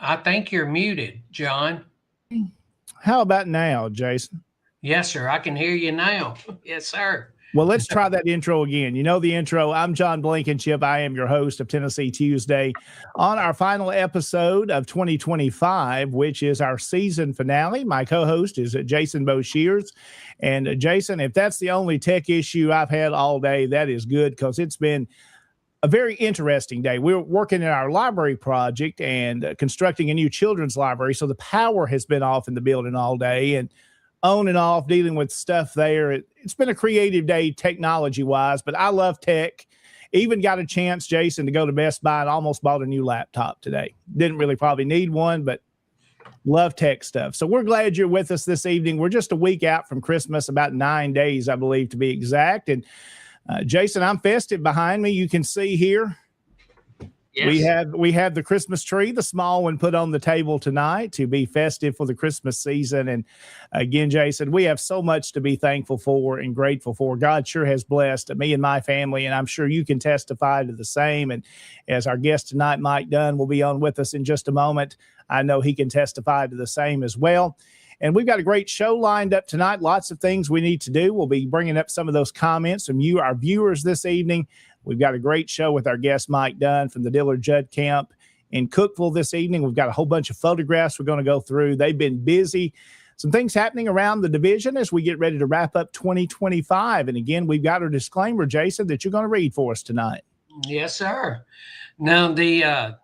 I think you're muted, John. How about now, Jason? Yes, sir. I can hear you now. Yes, sir. Well, let's try that intro again. You know the intro. I'm John Blankenship. I am your host of Tennessee Tuesday on our final episode of 2025, which is our season finale. My co-host is Jason Boshears. And Jason, if that's the only tech issue I've had all day, that is good because it's been a very interesting day. We're working in our library project and constructing a new children's library. So the power has been off in the building all day and on and off dealing with stuff there. It's been a creative day technology wise, but I love tech. Even got a chance, Jason, to go to Best Buy and almost bought a new laptop today. Didn't really probably need one, but love tech stuff. So we're glad you're with us this evening. We're just a week out from Christmas, about 9 days, I believe, to be exact. And Jason, I'm festive behind me. You can see here. Yes. We have the Christmas tree, the small one, put on the table tonight to be festive for the Christmas season. And again, Jason, we have so much to be thankful for and grateful for. God sure has blessed me and my family, and I'm sure you can testify to the same. And as our guest tonight, Mike Dunn, will be on with us in just a moment, I know he can testify to the same as well. And we've got a great show lined up tonight. Lots of things we need to do. We'll be bringing up some of those comments from you, our viewers, this evening. We've got a great show with our guest, Mike Dunn, from the Dillard Judd Camp in Cookeville this evening. We've got a whole bunch of photographs we're going to go through. They've been busy. Some things happening around the division as we get ready to wrap up 2025. And again, we've got a disclaimer, Jason, that you're going to read for us tonight. Yes, sir. Now, the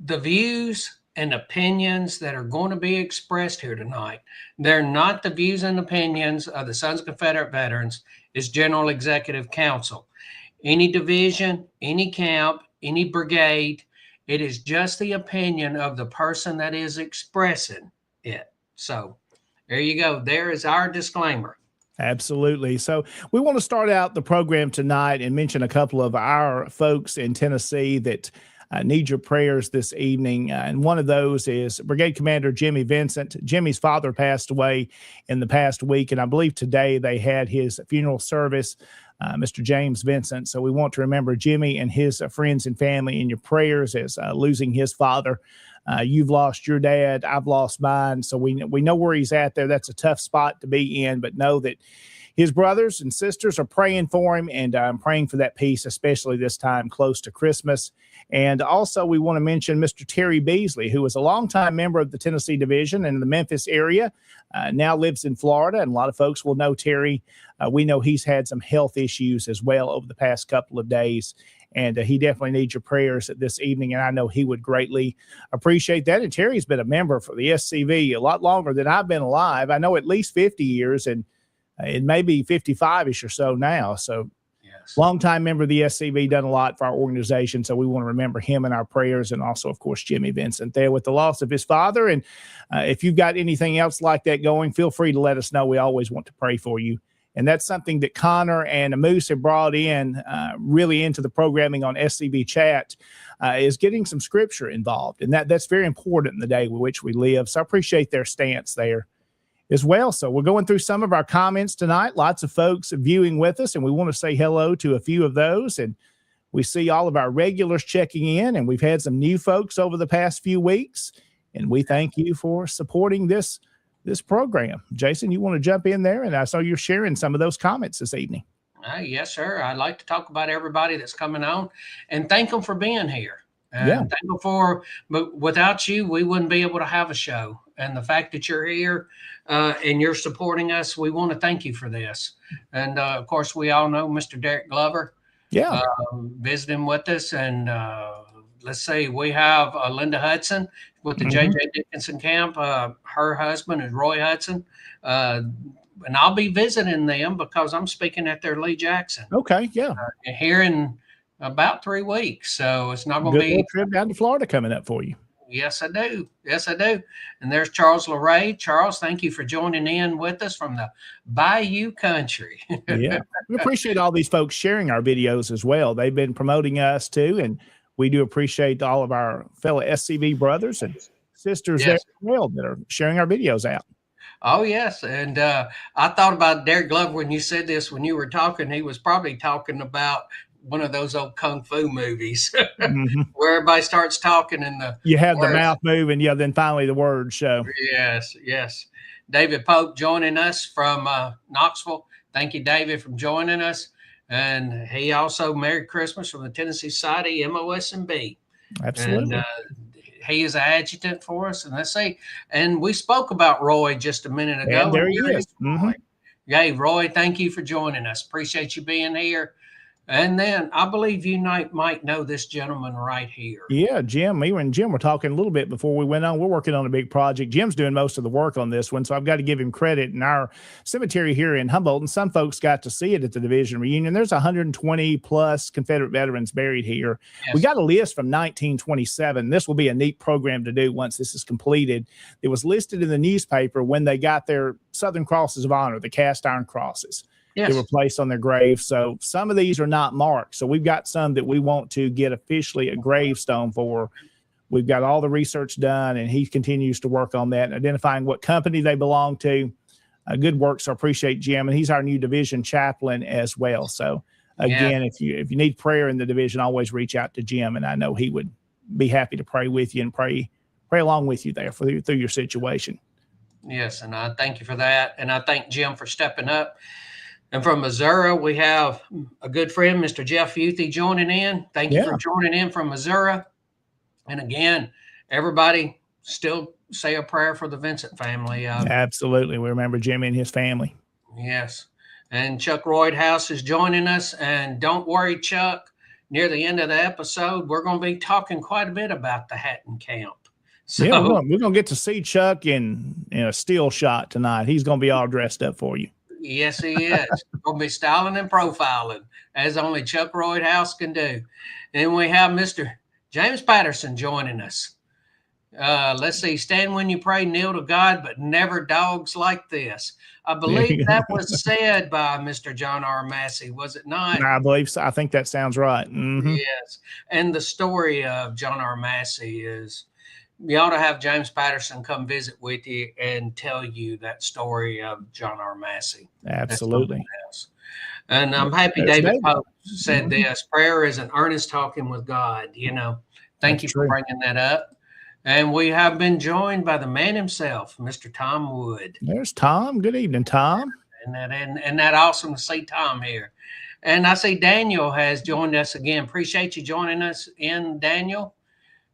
views and opinions that are going to be expressed here tonight, they're not the views and opinions of the Sons of Confederate Veterans. It's General Executive Council. Any division, any camp, any brigade, it is just the opinion of the person that is expressing it. So there you go. There is our disclaimer. Absolutely. So we want to start out the program tonight and mention a couple of our folks in Tennessee that need your prayers this evening. And one of those is Brigade Commander Jimmy Vincent. Jimmy's father passed away in the past week, and I believe today they had his funeral service. Mr. James Vincent. So we want to remember Jimmy and his friends and family in your prayers as losing his father. You've lost your dad. I've lost mine. So we know where he's at there. That's a tough spot to be in, but know that his brothers and sisters are praying for him, and I'm praying for that peace, especially this time close to Christmas. And also, we want to mention Mr. Terry Beasley, who was a longtime member of the Tennessee Division in the Memphis area, now lives in Florida, and a lot of folks will know Terry. We know he's had some health issues as well over the past couple of days, and he definitely needs your prayers this evening, and I know he would greatly appreciate that. And Terry's been a member for the SCV a lot longer than I've been alive. I know at least 50 years, and it may be 55-ish or so now. So yes, longtime member of the SCV, done a lot for our organization. So we want to remember him in our prayers, and also, of course, Jimmy Vincent there with the loss of his father. And if you've got anything else like that going, feel free to let us know. We always want to pray for you. And that's something that Connor and Moose have brought in really into the programming on SCB Chat, is getting some scripture involved. And that's very important in the day with which we live. So I appreciate their stance there as well. So we're going through some of our comments tonight. Lots of folks viewing with us, and we want to say hello to a few of those. And we see all of our regulars checking in, and we've had some new folks over the past few weeks. And we thank you for supporting this program. Jason, you want to jump in there? And I saw you're sharing some of those comments this evening. Yes, sir. I'd like to talk about everybody that's coming on and thank them for being here. And thank them but without you, we wouldn't be able to have a show. And the fact that you're here and you're supporting us, we want to thank you for this. And of course, we all know Mr. Derek Glover visiting with us. And let's see, we have Linda Hudson with the J.J. Dickinson camp. Her husband is Roy Hudson. And I'll be visiting them because I'm speaking at their Lee Jackson. Okay, yeah. Here in about 3 weeks. So it's not going to be a trip down to Florida coming up for you. Yes, I do. Yes, I do. And there's Charles LeRae. Charles, thank you for joining in with us from the Bayou Country. Yeah, we appreciate all these folks sharing our videos as well. They've been promoting us too, and we do appreciate all of our fellow SCV brothers and sisters there as well that are sharing our videos out. Oh, yes. And I thought about Derek Glover when you said this, when you were talking. He was probably talking about one of those old kung fu movies where everybody starts talking and you have words. The mouth move, and then finally the words show. Yes, yes. David Pope joining us from Knoxville. Thank you, David, for joining us. And he also Merry Christmas from the Tennessee Society, MOSB. Absolutely. And he is an adjutant for us. And let's see. And we spoke about Roy just a minute ago. And there he is. Hey, Roy, thank you for joining us. Appreciate you being here. And then I believe you might know this gentleman right here. Yeah, Jim. Me and Jim were talking a little bit before we went on. We're working on a big project. Jim's doing most of the work on this one, so I've got to give him credit. In our cemetery here in Humboldt, and some folks got to see it at the division reunion, there's 120 plus Confederate veterans buried here. Yes. We got a list from 1927. This will be a neat program to do once this is completed. It was listed in the newspaper when they got their Southern Crosses of Honor, the cast iron crosses. Yes. They were placed on their grave. So some of these are not marked. So we've got some that we want to get officially a gravestone for. We've got all the research done, and he continues to work on that and identifying what company they belong to. Good work. So I appreciate Jim, and he's our new division chaplain as well. So again, if you need prayer in the division, always reach out to Jim, and I know he would be happy to pray with you and pray along with you there through your situation. Yes, and I thank you for that, and I thank Jim for stepping up. And from Missouri, we have a good friend, Mr. Jeff Youthy, joining in. Thank you for joining in from Missouri. And again, everybody still say a prayer for the Vincent family. Absolutely. We remember Jimmy and his family. Yes. And Chuck Roydhouse is joining us. And don't worry, Chuck, near the end of the episode, we're going to be talking quite a bit about the Hatton camp. So, yeah, we're going to get to see Chuck in a still shot tonight. He's going to be all dressed up for you. Yes, he is. Going to be styling and profiling, as only Chuck Roydhouse can do. And we have Mr. James Patterson joining us. Let's see. Stand when you pray, kneel to God, but never dogs like this. I believe that was said by Mr. John R. Massey, was it not? I believe so. I think that sounds right. Yes. And the story of John R. Massey is, you ought to have James Patterson come visit with you and tell you that story of John R. Massey. Absolutely. And I'm happy David Pope said this. Prayer is an earnest talking with God. Thank you for bringing that up. And we have been joined by the man himself, Mr. Tom Wood. There's Tom. Good evening, Tom. And that awesome to see Tom here. And I see Daniel has joined us again. Appreciate you joining us in, Daniel.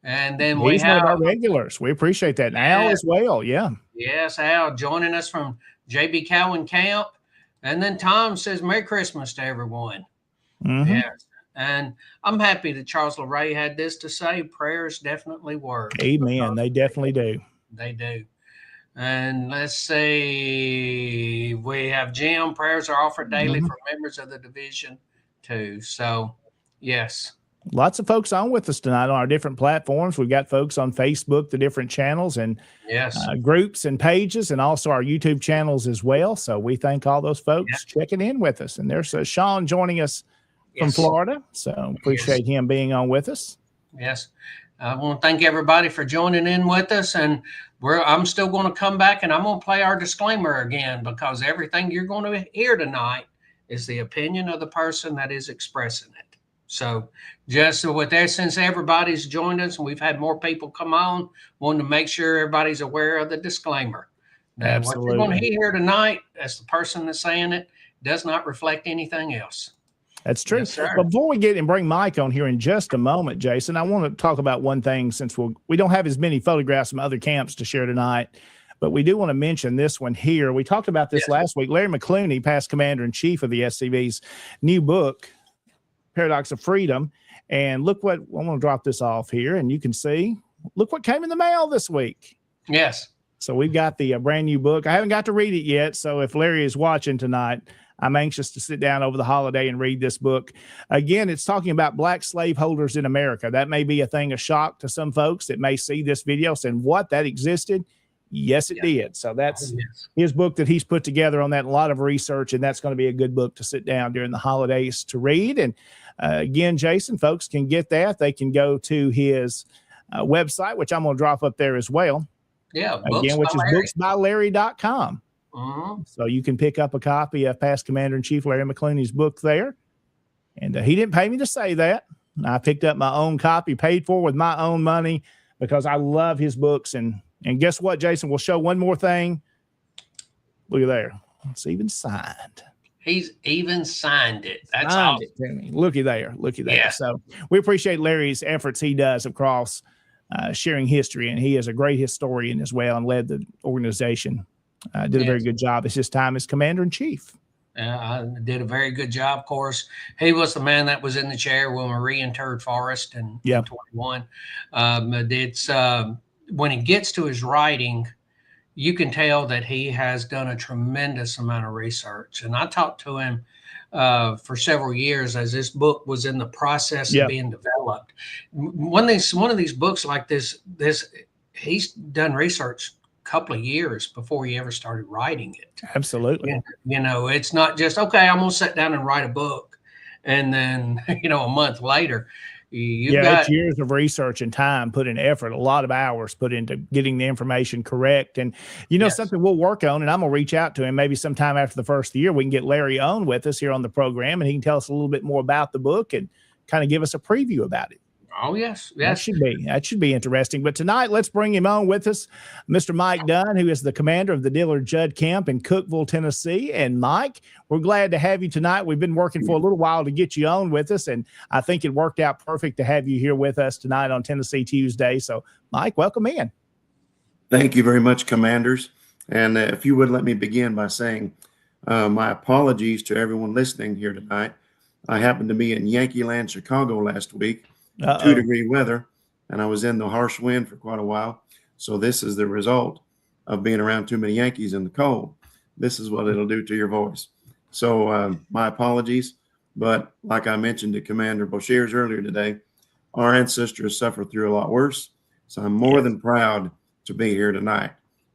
And then we He's one have, of our regulars. We appreciate that. And Al as well. Yeah. yes, Al joining us from JB Cowan Camp. And then Tom says, Merry Christmas to everyone. Mhm. Yes. And I'm happy that Charles LeRae had this to say. Prayers definitely work. Amen. They definitely do. They do. And let's see, we have Jim. Prayers are offered daily for members of the division too. So, yes. Lots of folks on with us tonight on our different platforms. We've got folks on Facebook, the different channels and Yes. Groups and pages, and also our YouTube channels as well. So we thank all those folks checking in with us. And there's Sean joining us from Florida. So appreciate him being on with us. Yes. I want to thank everybody for joining in with us. And I'm still going to come back and I'm going to play our disclaimer again, because everything you're going to hear tonight is the opinion of the person that is expressing it. So just with that, since everybody's joined us and we've had more people come on, wanted to make sure everybody's aware of the disclaimer. Now, Absolutely. what you're going to hear tonight, as the person that's saying it, does not reflect anything else. That's true. Yes, sir. But before we get and bring Mike on here in just a moment, Jason, I want to talk about one thing, since we don't have as many photographs from other camps to share tonight, but we do want to mention this one here. We talked about this last week. Larry McClooney, past commander-in-chief of the SCV's new book, Paradox of Freedom. And look what, I'm going to drop this off here, and you can see, look what came in the mail this week. Yes. So we've got the brand new book. I haven't got to read it yet, so if Larry is watching tonight, I'm anxious to sit down over the holiday and read this book. Again, it's talking about black slaveholders in America. That may be a thing of shock to some folks that may see this video saying, what, that existed? Yes, it did. So that's his book that he's put together on that, a lot of research, and that's going to be a good book to sit down during the holidays to read. And again, Jason, folks can get that. They can go to his website, which I'm going to drop up there as well. Yeah. Again, which is booksbylarry.com. Mm-hmm. So you can pick up a copy of past Commander-in-Chief Larry McClooney's book there. And he didn't pay me to say that. I picked up my own copy, paid for with my own money, because I love his books. And guess what, Jason? We'll show one more thing. Look at there. It's even signed. He's even signed it. That's signed awesome. it. Looky there. Looky there. Yeah. So we appreciate Larry's efforts he does across sharing history. And he is a great historian as well and led the organization. Did a very good job. It's his time as Commander-in-Chief. I did a very good job. Of course, he was the man that was in the chair when we reinterred Forrest in 21. When he gets to his writing, you can tell that he has done a tremendous amount of research. And I talked to him for several years as this book was in the process of being developed. One of these books like this, he's done research couple of years before he ever started writing it. Absolutely. You know, it's not just, okay, I'm going to sit down and write a book. And then, a month later, it's years of research and time put in, effort, a lot of hours put into getting the information correct. And, something we'll work on, and I'm going to reach out to him maybe sometime after the first year. We can get Larry on with us here on the program, and he can tell us a little bit more about the book and kind of give us a preview about it. Oh, yes. That should be interesting. But tonight, let's bring him on with us, Mr. Mike Dunn, who is the commander of the Dillard Judd Camp in Cookeville, Tennessee. And Mike, we're glad to have you tonight. We've been working for a little while to get you on with us, and I think it worked out perfect to have you here with us tonight on Tennessee Tuesday. So, Mike, welcome in. Thank you very much, Commanders. And if you would let me begin by saying my apologies to everyone listening here tonight. I happened to be in Yankee Land, Chicago last week. 2-degree weather, and I was in the harsh wind for quite a while. So this is the result of being around too many Yankees in the cold. This is what it'll do to your voice. So my apologies, but like I mentioned to Commander Boshears earlier today, our ancestors suffered through a lot worse. So I'm more than proud to be here tonight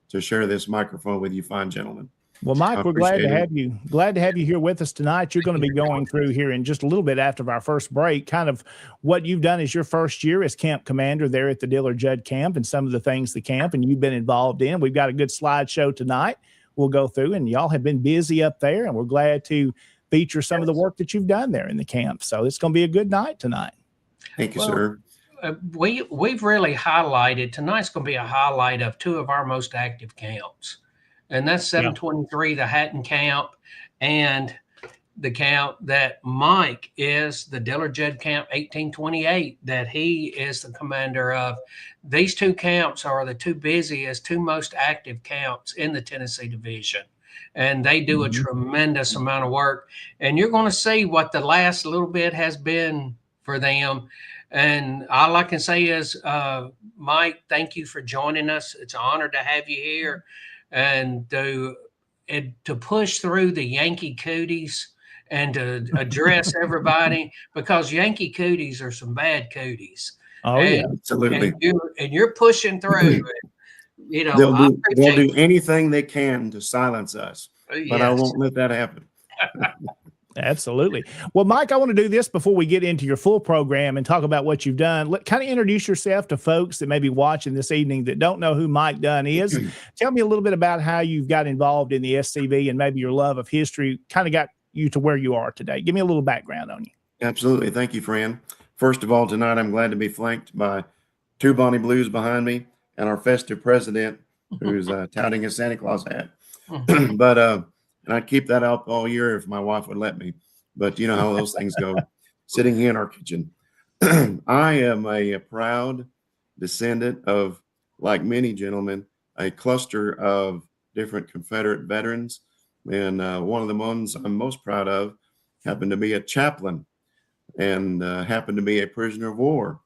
to share this microphone with you fine gentlemen. Well, Mike, we're glad to have you. Glad to have you here with us tonight. You're going to be going through here in just a little bit after our first break, kind of what you've done as your first year as camp commander there at the Dillard Judd Camp, and some of the things the camp and you've been involved in. We've got a good slideshow tonight we'll go through, and y'all have been busy up there, and we're glad to feature some of the work that you've done there in the camp. So it's going to be a good night tonight. Thank you, sir. We've really highlighted, tonight's going to be a highlight of two of our most active camps. and that's Yeah. 723, the Hatton Camp, and the camp that Mike is the Diller Judd Camp 1828 that he is the commander of. These two camps are the two busiest, two most active camps in the Tennessee Division. And they do a tremendous amount of work. And you're going to see what the last little bit has been for them. And all I can say is, Mike, thank you for joining us. It's an honor to have you here and to push through the Yankee cooties and to address everybody, because Yankee cooties are some bad cooties. Oh, and, yeah. Absolutely. And you're pushing through it. You know, They'll do anything they can to silence us, but I Yes. won't let that happen. Absolutely. Well, Mike, I want to do this before we get into your full program and talk about what you've done. Kind of introduce yourself to folks that may be watching this evening that don't know who Mike Dunn is. Tell me a little bit about how you've got involved in the SCV and maybe your love of history kind of got you to where you are today. Give me a little background on you. Absolutely. Thank you, Fran. First of all, tonight I'm glad to be flanked by two Bonnie Blues behind me and our festive president who's touting his Santa Claus hat. But and I'd keep that up all year if my wife would let me. But you know how those things go, sitting here in our kitchen. I am a proud descendant of, like many gentlemen, a cluster of different Confederate veterans. And one of the ones I'm most proud of happened to be a chaplain and happened to be a prisoner of war,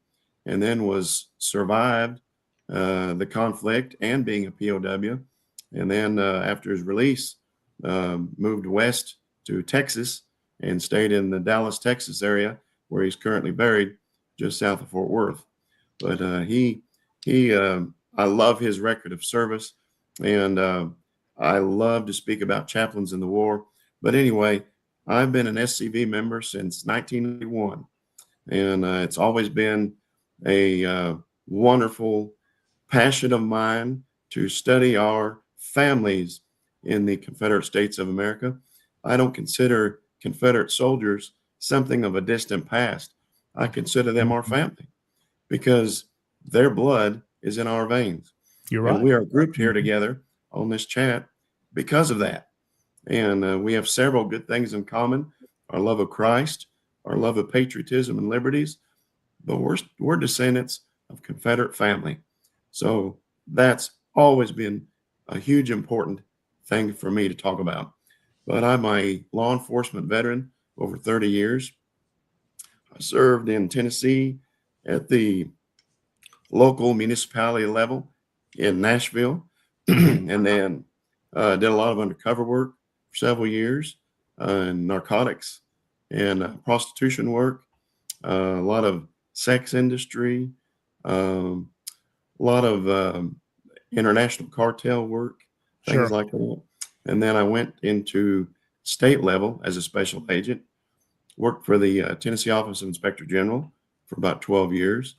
and then was survived the conflict and being a POW. And then after his release, moved west to Texas and stayed in the Dallas, Texas area, where he's currently buried just south of Fort Worth. But I love his record of service, and I love to speak about chaplains in the war. But anyway, I've been an SCV member since 1981, and it's always been a wonderful passion of mine to study our families in the Confederate States of America. I don't consider Confederate soldiers something of a distant past. I consider them our family because their blood is in our veins. You're right. And we are grouped here together on this chat because of that. And we have several good things in common: our love of Christ, our love of patriotism and liberties, but we're descendants of Confederate family. So that's always been a huge important thing for me to talk about. But I'm a law enforcement veteran over 30 years. I served in Tennessee at the local municipality level in Nashville, and then did a lot of undercover work for several years, in narcotics and prostitution work, a lot of sex industry, a lot of international cartel work, things like that. And then I went into state level as a special agent, worked for the Tennessee Office of Inspector General for about 12 years.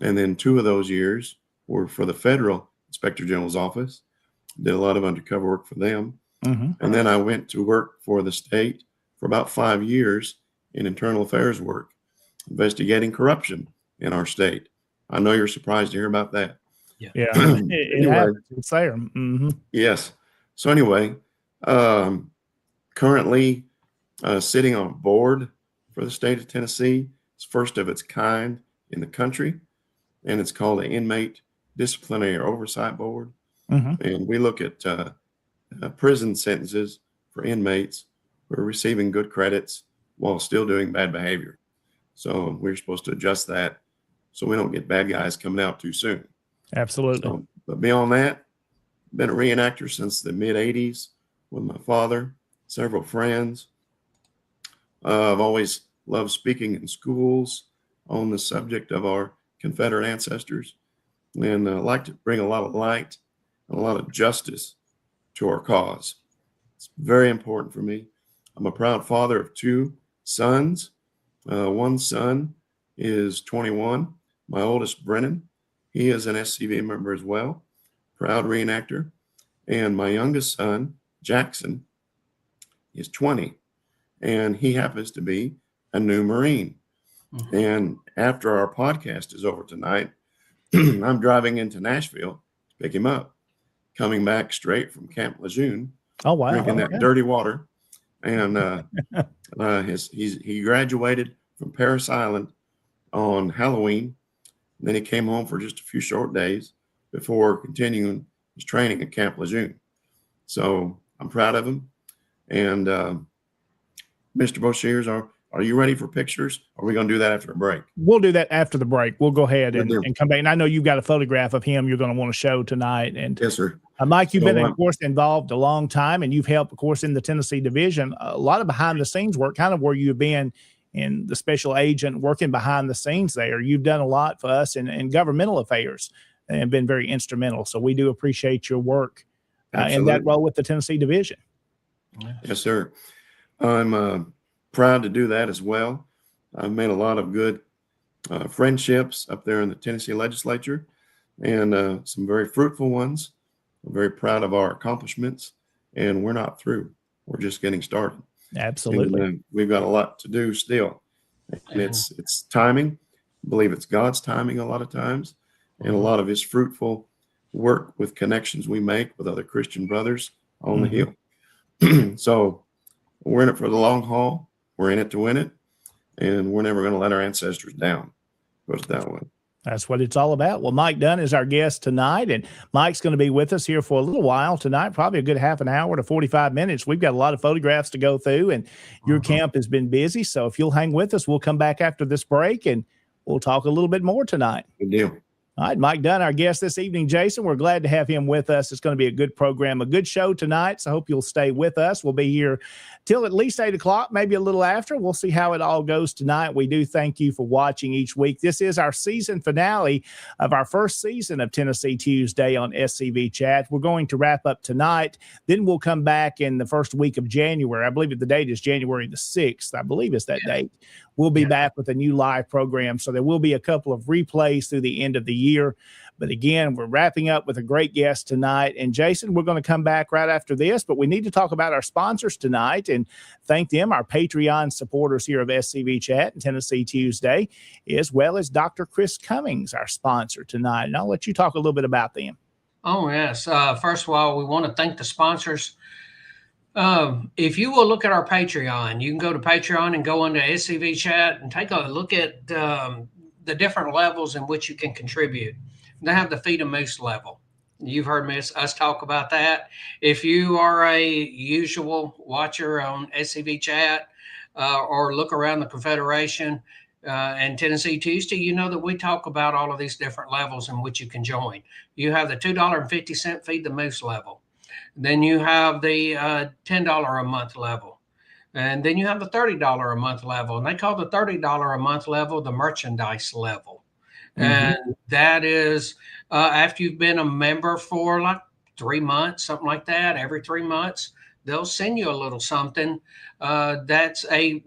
And then 2 of those years were for the Federal Inspector General's office. Did a lot of undercover work for them. And then I went to work for the state for about 5 years in internal affairs work, investigating corruption in our state. I know you're surprised to hear about that. Yeah. Anyway, happens. It's there. Yes. So anyway, currently sitting on a board for the state of Tennessee. It's first of its kind in the country, and it's called the Inmate Disciplinary Oversight Board. And we look at prison sentences for inmates who are receiving good credits while still doing bad behavior. So we're supposed to adjust that so we don't get bad guys coming out too soon. Absolutely. So, but beyond that, been a reenactor since the mid 80s with my father, several friends. I've always loved speaking in schools on the subject of our Confederate ancestors, and like to bring a lot of light and a lot of justice to our cause. It's very important for me. I'm a proud father of 2 sons. One son is 21. My oldest, Brennan, he is an SCV member as well, proud reenactor. And my youngest son, Jackson, is 20, and he happens to be a new Marine. And after our podcast is over tonight, I'm driving into Nashville to pick him up. coming back straight from Camp Lejeune, Oh, wow. drinking that Okay. dirty water. And he graduated from Paris Island on Halloween. And then he came home for just a few short days before continuing his training at Camp Lejeune. So I'm proud of him. And Mr. Boshears, are you ready for pictures? Or are we going to do that after a break? We'll do that after the break. We'll go ahead Good deal. and come back. And I know you've got a photograph of him you're going to want to show tonight. And Yes, sir. Mike, you've So, been, of course, involved a long time, and you've helped, of course, in the Tennessee division, a lot of behind the scenes work, kind of where you've been in the special agent working behind the scenes there. You've done a lot for us in governmental affairs and been very instrumental. So we do appreciate your work in that role with the Tennessee division. Yes, sir. I'm proud to do that as well. I've made a lot of good friendships up there in the Tennessee legislature, and some very fruitful ones. I'm very proud of our accomplishments, and we're not through. We're just getting started. Absolutely. And, we've got a lot to do still. And it's timing. I believe it's God's timing a lot of times, and a lot of his fruitful work with connections we make with other Christian brothers on the Hill. So we're in it for the long haul. We're in it to win it, and we're never going to let our ancestors down. Put it that way. That's what it's all about. Well, Mike Dunn is our guest tonight, and Mike's going to be with us here for a little while tonight, probably a good half an hour to 45 minutes. We've got a lot of photographs to go through, and your camp has been busy. So if you'll hang with us, we'll come back after this break, and we'll talk a little bit more tonight. Good deal. All right, Mike Dunn, our guest this evening. Jason, we're glad to have him with us. It's going to be a good program, a good show tonight, so I hope you'll stay with us. We'll be here till at least 8 o'clock, maybe a little after. We'll see how it all goes tonight. We do thank you for watching each week. This is our season finale of our first season of Tennessee Tuesday on SCV Chat. We're going to wrap up tonight. Then we'll come back in the first week of January. I believe the date is January the 6th. I believe it's that date. We'll be back with a new live program. So there will be a couple of replays through the end of the year. But again, we're wrapping up with a great guest tonight. And Jason, we're going to come back right after this, but we need to talk about our sponsors tonight and thank them, our Patreon supporters here of SCV Chat and Tennessee Tuesday, as well as Dr. Chris Cummings, our sponsor tonight. And I'll let you talk a little bit about them. Oh, yes. First of all, we want to thank the sponsors. If you will look at our Patreon, you can go to Patreon and go into SCV Chat and take a look at the different levels in which you can contribute. They have the Feed a Moose level. You've heard us talk about that. If you are a usual watcher on SCV Chat or look around the Confederation and Tennessee Tuesday, you know that we talk about all of these different levels in which you can join. You have the $2.50 Feed the Moose level. Then you have the $10 a month level. And then you have the $30 a month level. And they call the $30 a month level the merchandise level. And that is after you've been a member for like 3 months, something like that. Every 3 months, they'll send you a little something. That's a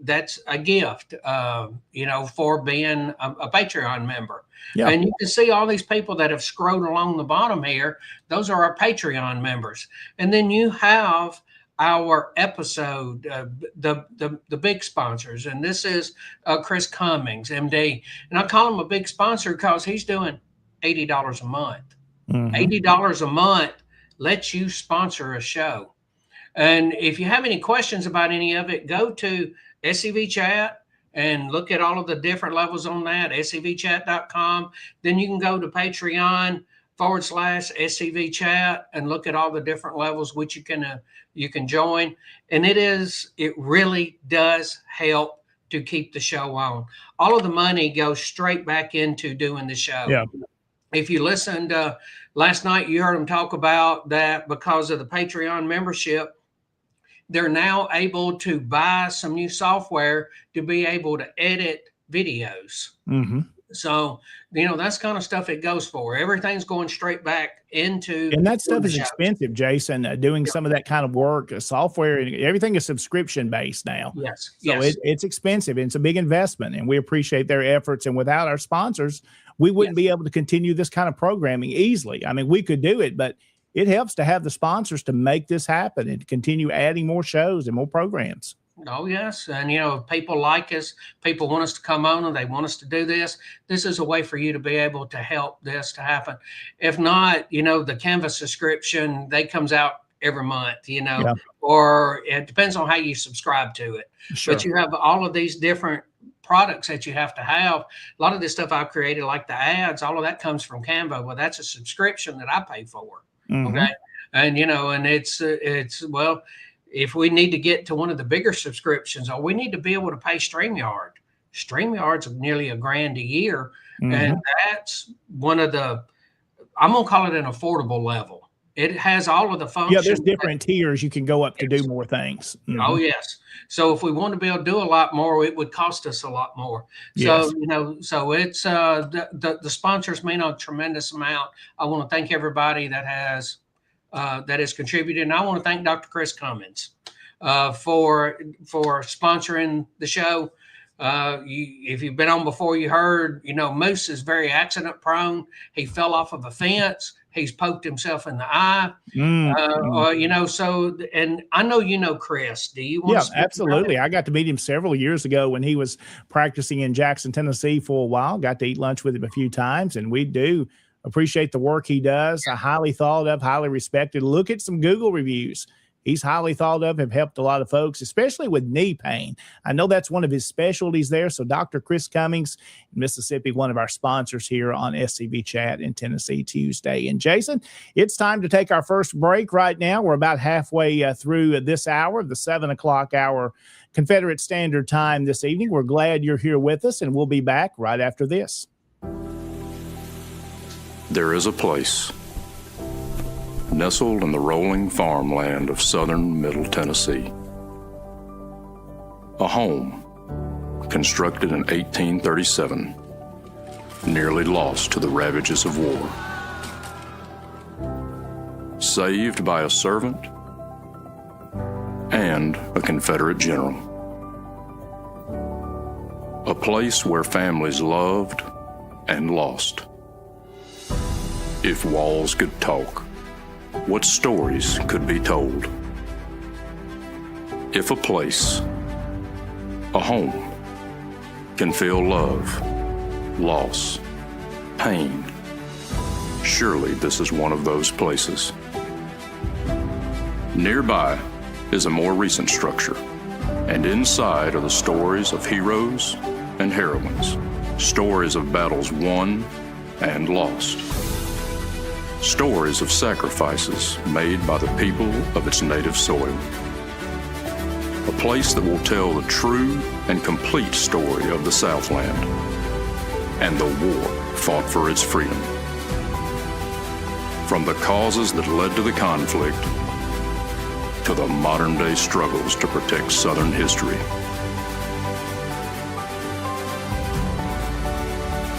gift, for being a Patreon member. Yeah. And you can see all these people that have scrolled along the bottom here. Those are our Patreon members. And then you have our episode, the big sponsors. And this is Chris Cummings, MD. And I call him a big sponsor because he's doing $80 a month. $80 a month lets you sponsor a show. And if you have any questions about any of it, go to SCV Chat and look at all of the different levels on that, scvchat.com. Then you can go to Patreon/SCV Chat and look at all the different levels which you can join. And it really does help to keep the show on. All of the money goes straight back into doing the show. Yeah. If you listened last night, you heard them talk about that because of the Patreon membership, they're now able to buy some new software to be able to edit videos. So, that's kind of stuff it goes for. Everything's going straight back into. And that stuff is expensive, Jason, doing some of that kind of work, software, and everything is subscription based now. Yes. So it's expensive. And it's a big investment, and we appreciate their efforts. And without our sponsors, we wouldn't be able to continue this kind of programming easily. I mean, we could do it, but it helps to have the sponsors to make this happen and to continue adding more shows and more programs. Oh, yes. And, if people like us, people want us to come on and they want us to do this, this is a way for you to be able to help this to happen. If not, the Canvas subscription, they comes out every month, Yeah, or it depends on how you subscribe to it. sure. But you have all of these different products that you have to have. A lot of this stuff I've created, like the ads, all of that comes from Canva. Well, that's a subscription that I pay for. Mhm. Okay. And, and well, if we need to get to one of the bigger subscriptions, or we need to be able to pay StreamYard. StreamYard's nearly $1,000 a year. Mhm. And that's one of I'm going to call it an affordable level. It has all of the functions. Yeah, there's different tiers you can go up to do more things. Oh, yes. So if we want to be able to do a lot more, it would cost us a lot more. Yes. So, so it's the sponsors mean a tremendous amount. I want to thank everybody that has contributed. And I want to thank Dr. Chris Cummins for sponsoring the show. If you've been on before, you heard, Moose is very accident prone. He fell off of a fence. He's poked himself in the eye. So, and I know, Chris, do you want Yeah, to speak about absolutely. it? I got to meet him several years ago when he was practicing in Jackson, Tennessee for a while. Got to eat lunch with him a few times, and we do appreciate the work he does. Highly thought of, highly respected. Look at some Google reviews. He's highly thought of, have helped a lot of folks, especially with knee pain. I know that's one of his specialties there. So Dr. Chris Cummings in Mississippi, one of our sponsors here on SCB Chat in Tennessee Tuesday. And Jason, it's time to take our first break right now. We're about halfway through this hour, the 7 o'clock hour Confederate Standard Time this evening. We're glad you're here with us, and we'll be back right after this. There is a place nestled in the rolling farmland of southern Middle Tennessee. A home constructed in 1837, nearly lost to the ravages of war. Saved by a servant and a Confederate general. A place where families loved and lost. If walls could talk, what stories could be told? If a place, a home, can feel love, loss, pain, surely this is one of those places. Nearby is a more recent structure, and inside are the stories of heroes and heroines, stories of battles won and lost. Stories of sacrifices made by the people of its native soil. A place that will tell the true and complete story of the Southland and the war fought for its freedom. From the causes that led to the conflict to the modern-day struggles to protect Southern history.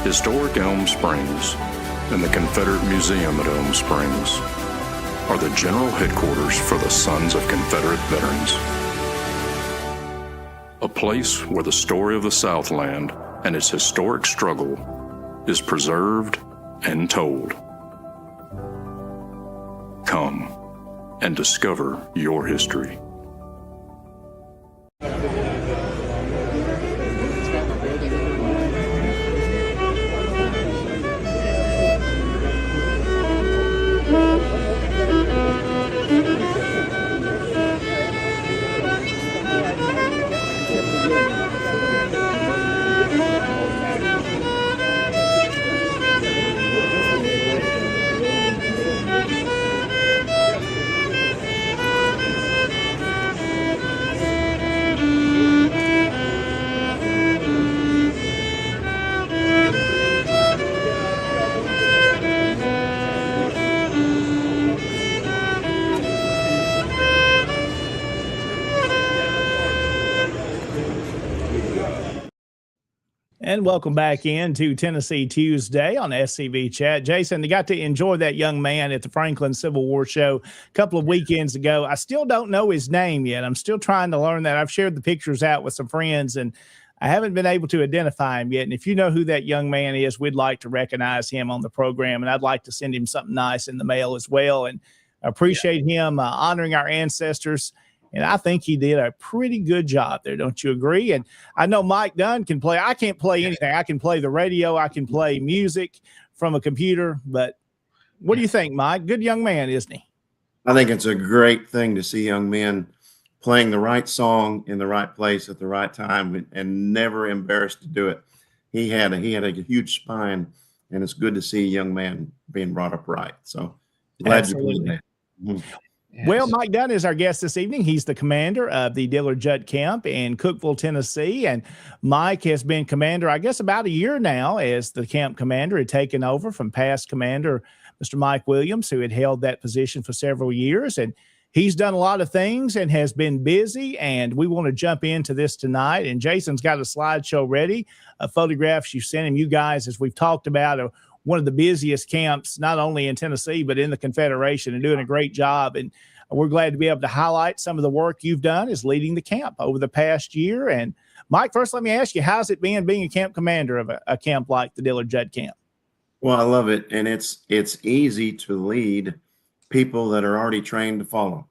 Historic Elm Springs and the Confederate Museum at Elm Springs are the general headquarters for the Sons of Confederate Veterans. A place where the story of the Southland and its historic struggle is preserved and told. Come and discover your history. And welcome back into Tennessee Tuesday on SCB Chat. Jason, you got to enjoy that young man at the Franklin Civil War Show a couple of weekends ago. I still don't know his name yet. I'm still trying to learn that. I've shared the pictures out with some friends, and I haven't been able to identify him yet. And if you know who that young man is, we'd like to recognize him on the program, and I'd like to send him something nice in the mail as well. And appreciate him honoring our ancestors And I think he did a pretty good job there. Don't you agree? And I know Mike Dunn can play. I can't play anything. I can play the radio. I can play music from a computer. But what do you think, Mike? Good young man, isn't he? I think it's a great thing to see young men playing the right song in the right place at the right time and never embarrassed to do it. He had a huge spine, and it's good to see a young man being brought up right. So glad Absolutely. you played that. Mhm. Yes. Well, Mike Dunn is our guest this evening. He's the commander of the Dillard Judd Camp in Cookeville, Tennessee. And Mike has been commander, I guess, about a year now as the camp commander, had taken over from past commander, Mr. Mike Williams, who had held that position for several years. And he's done a lot of things and has been busy. And we want to jump into this tonight. And Jason's got a slideshow ready, photographs you sent him. You guys, as we've talked about, one of the busiest camps, not only in Tennessee, but in the Confederation, and doing a great job. And we're glad to be able to highlight some of the work you've done as leading the camp over the past year. And Mike, first, let me ask you, how's it been being a camp commander of a camp like the Dillard Judd Camp? Well, I love it. And it's easy to lead people that are already trained to follow.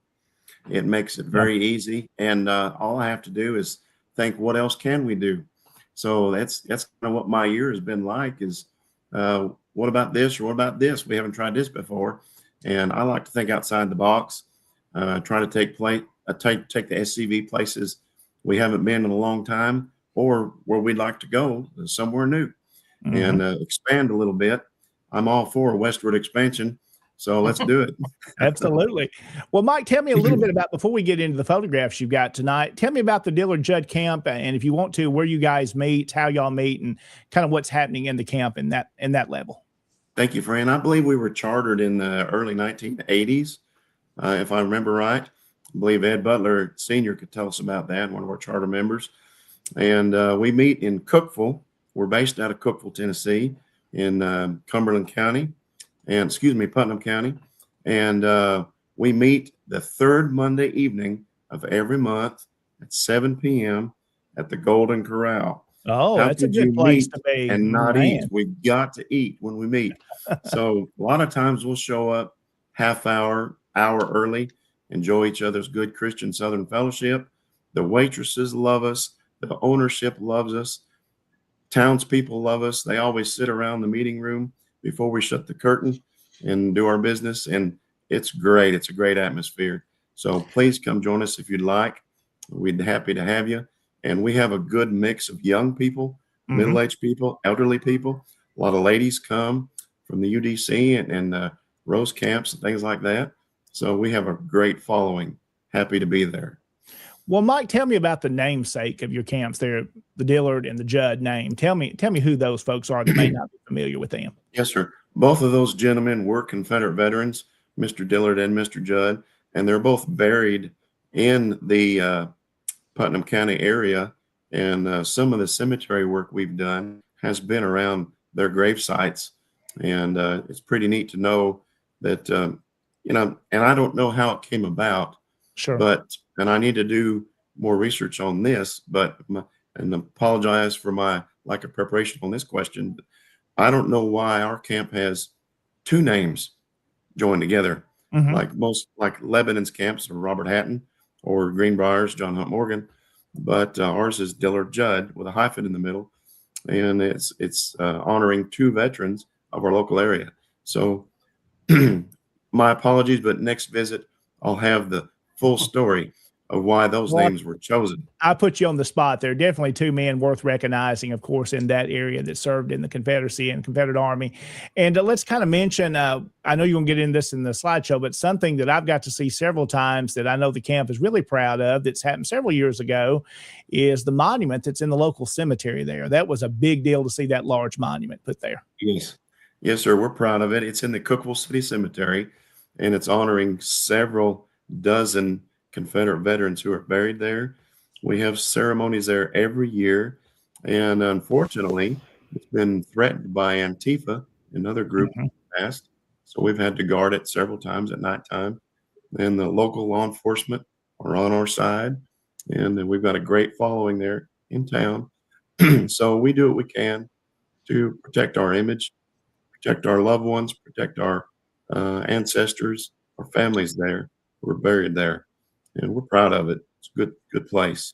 It makes it very easy. And all I have to do is think, what else can we do? So that's kind of what my year has been like is, what about this or what about this? We haven't tried this before. And I like to think outside the box, try to take the SCV places we haven't been in a long time, or where we'd like to go somewhere new and expand a little bit. I'm all for westward expansion. So let's do it. Absolutely. Well, Mike, tell me a little bit about, before we get into the photographs you've got tonight, tell me about the Dillard Judd Camp, and if you want to, where you guys meet, how y'all meet, and kind of what's happening in the camp in that level. Thank you, Fran. I believe we were chartered in the early 1980s, if I remember right. I believe Ed Butler Sr. could tell us about that, one of our charter members. And we meet in Cookeville. We're based out of Cookeville, Tennessee, in Putnam County. And we meet the third Monday evening of every month at 7 p.m. at the Golden Corral. Oh, How that's a could you good place meet to be. and not Man. eat? We've got to eat when we meet. So a lot of times we'll show up hour early, enjoy each other's good Christian Southern fellowship. The waitresses love us. The ownership loves us. Townspeople love us. They always sit around the meeting room before we shut the curtain and do our business. And it's great. It's a great atmosphere. So please come join us if you'd like. We'd be happy to have you. And we have a good mix of young people, middle-aged people, elderly people. A lot of ladies come from the UDC and Rose camps and things like that. So we have a great following. Happy to be there. Well, Mike, tell me about the namesake of your camps there, the Dillard and the Judd name. Tell me who those folks are that may not be familiar with them. Yes, sir. Both of those gentlemen were Confederate veterans, Mr. Dillard and Mr. Judd, and they're both buried in the Putnam County area. And some of the cemetery work we've done has been around their grave sites. And it's pretty neat to know that, and I don't know how it came about. Sure. And I need to do more research on this, and apologize for my lack of preparation on this question. I don't know why our camp has two names joined together, like Lebanon's camps or Robert Hatton or Greenbrier's John Hunt Morgan, but ours is Dillard Judd with a hyphen in the middle, and it's honoring two veterans of our local area. So my apologies, but next visit I'll have the full story of why those names were chosen. I put you on the spot there. Definitely two men worth recognizing, of course, in that area that served in the Confederacy and Confederate Army. And let's kind of mention, I know you're going to get into this in the slideshow, but something that I've got to see several times that I know the camp is really proud of, that's happened several years ago, is the monument that's in the local cemetery there. That was a big deal to see that large monument put there. Yes, sir. We're proud of it. It's in the Cookeville City Cemetery, and it's honoring several dozen Confederate veterans who are buried there. We have ceremonies there every year, and unfortunately, it's been threatened by Antifa, another group in the past. So we've had to guard it several times at nighttime. And the local law enforcement are on our side, and we've got a great following there in town. So we do what we can to protect our image, protect our loved ones, protect our ancestors, our families there who are buried there. and we're proud of it. It's a good place.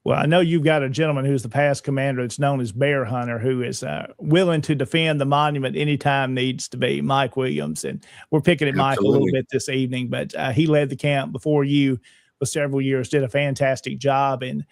Well, I know you've got a gentleman who's the past commander that's known as Bear Hunter, who is willing to defend the monument anytime needs to be, Mike Williams. And we're picking at Mike a little bit this evening, but he led the camp before you for several years, did a fantastic job, and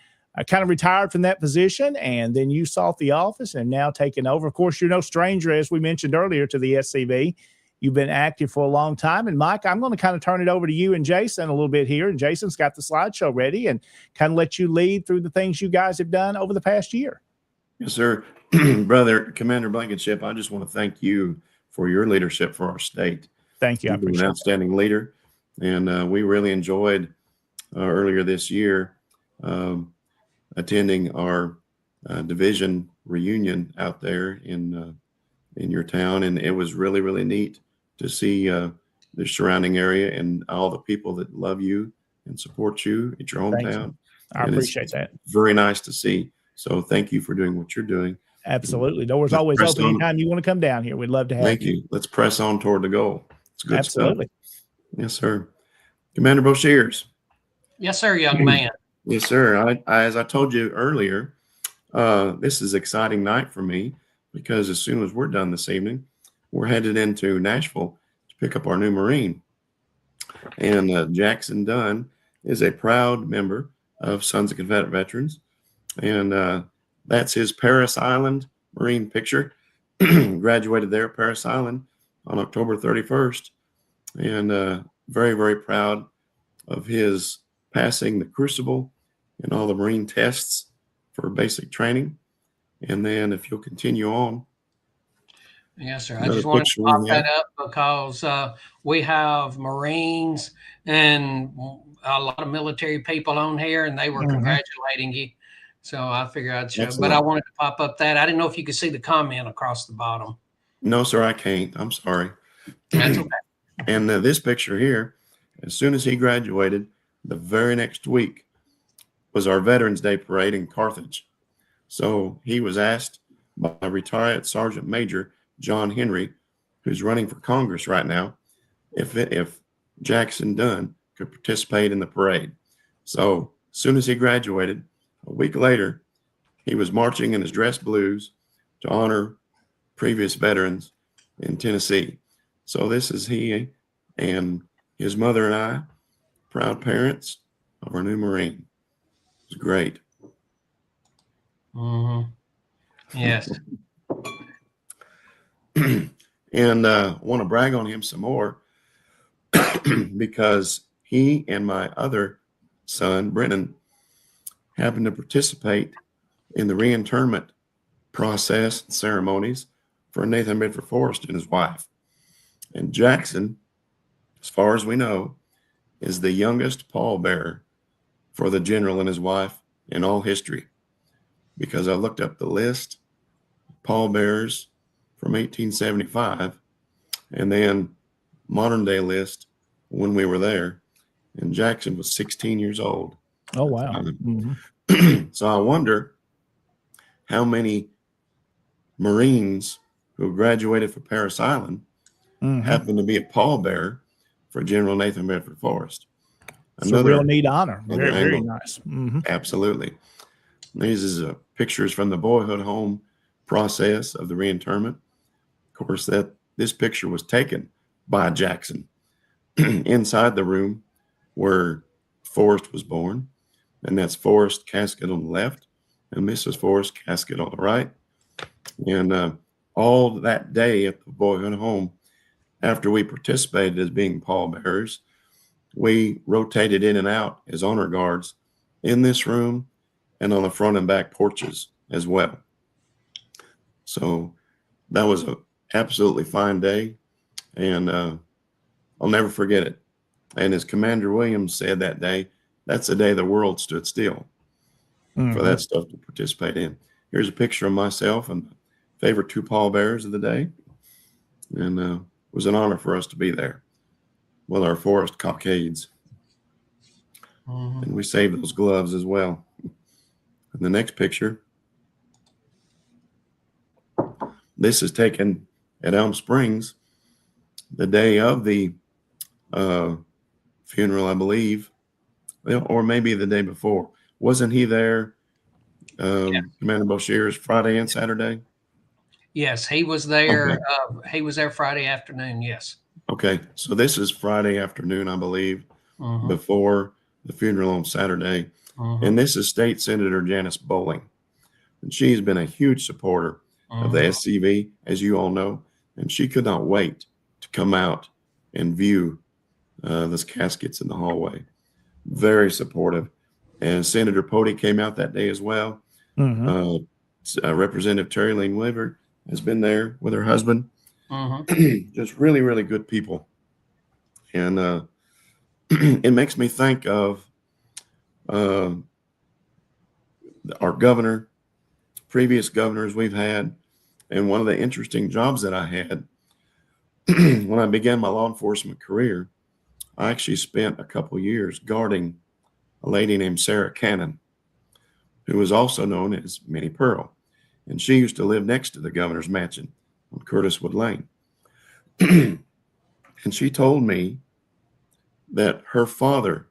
kind of retired from that position. And then you sought the office and now taken over. Of course, you're no stranger, as we mentioned earlier, to the SCV. You've been active for a long time. And Mike, I'm going to kind of turn it over to you and Jason a little bit here. And Jason's got the slideshow ready and kind of let you lead through the things you guys have done over the past year. Yes, sir. Brother Commander Blankenship, I just want to thank you for your leadership for our state. Thank you. You've been an outstanding leader. And we really enjoyed earlier this year attending our division reunion out there in your town. And it was really, really neat to see the surrounding area and all the people that love you and support you at your hometown. I appreciate that. Very nice to see. So thank you for doing what you're doing. Absolutely. Doors always open anytime you want to come down here. We'd love to have you. Thank you. Let's press on toward the goal. It's good Absolutely. stuff. Yes, sir. Commander Boshears. Yes, sir, young man. Yes, sir. As I told you earlier, this is an exciting night for me because as soon as we're done this evening, we're headed into Nashville to pick up our new Marine. And Jackson Dunn is a proud member of Sons of Confederate Veterans. And that's his Paris Island Marine picture. Graduated there at Paris Island on October 31st. And very, very proud of his passing the crucible and all the Marine tests for basic training. And then if you'll continue on. Yes, sir. I just wanted to pop that up because we have Marines and a lot of military people on here, and they were congratulating you. So I figured I'd show. But I wanted to pop up that. I didn't know if you could see the comment across the bottom. No, sir, I can't. I'm sorry. That's okay. And this picture here, as soon as he graduated, the very next week was our Veterans Day parade in Carthage. So he was asked by retired Sergeant Major John Henry, who's running for Congress right now, if Jackson Dunn could participate in the parade. So as soon as he graduated, a week later, he was marching in his dress blues to honor previous veterans in Tennessee. So this is he and his mother and I, proud parents of our new Marine. It was great. Yes. And want to brag on him some more because he and my other son, Brennan, happened to participate in the reinterment process and ceremonies for Nathan Bedford Forrest and his wife. And Jackson, as far as we know, is the youngest pallbearer for the general and his wife in all history. Because I looked up the list of pallbearers from 1875 and then modern day list when we were there. And Jackson was 16 years old. Oh, wow. So I wonder how many Marines who graduated from Paris Island happen to be a pallbearer for General Nathan Bedford Forrest. It's a real neat honor. Very, very nice. Absolutely. These is pictures from the boyhood home process of the reinterment. Of course, this picture was taken by Jackson inside the room where Forrest was born. And that's Forrest casket on the left and Mrs. Forrest casket on the right. And all that day at the boyhood home, after we participated as being pallbearers, we rotated in and out as honor guards in this room and on the front and back porches as well. So that was an absolutely fine day, and I'll never forget it. And as Commander Williams said that day, that's the day the world stood still for that stuff to participate in. Here's a picture of myself and the favorite two pallbearers of the day. And it was an honor for us to be there with our Forrest cockades. And we saved those gloves as well. And the next picture, this is taken at Elm Springs the day of the funeral, I believe, Well, or maybe the day before. Wasn't he there, Yeah. Commander Boshears, Friday and Saturday? Yes, he was there. Okay. He was there Friday afternoon. Yes. Okay. So this is Friday afternoon, I believe, Mm-hmm. before the funeral on Saturday. Mm-hmm. And this is State Senator Janice Bowling. And she's been a huge supporter of the SCV, as you all know. And she could not wait to come out and view those caskets in the hallway. Very supportive. And Senator Pody came out that day as well. Mm-hmm. Representative Terry Lane Weaver has been there with her husband. Mm-hmm. Just really, really good people. And it makes me think of our governor, previous governors we've had, and one of the interesting jobs that I had when I began my law enforcement career. I actually spent a couple years guarding a lady named Sarah Cannon, who was also known as Minnie Pearl. And she used to live next to the governor's mansion on Curtiswood Lane. And she told me that her father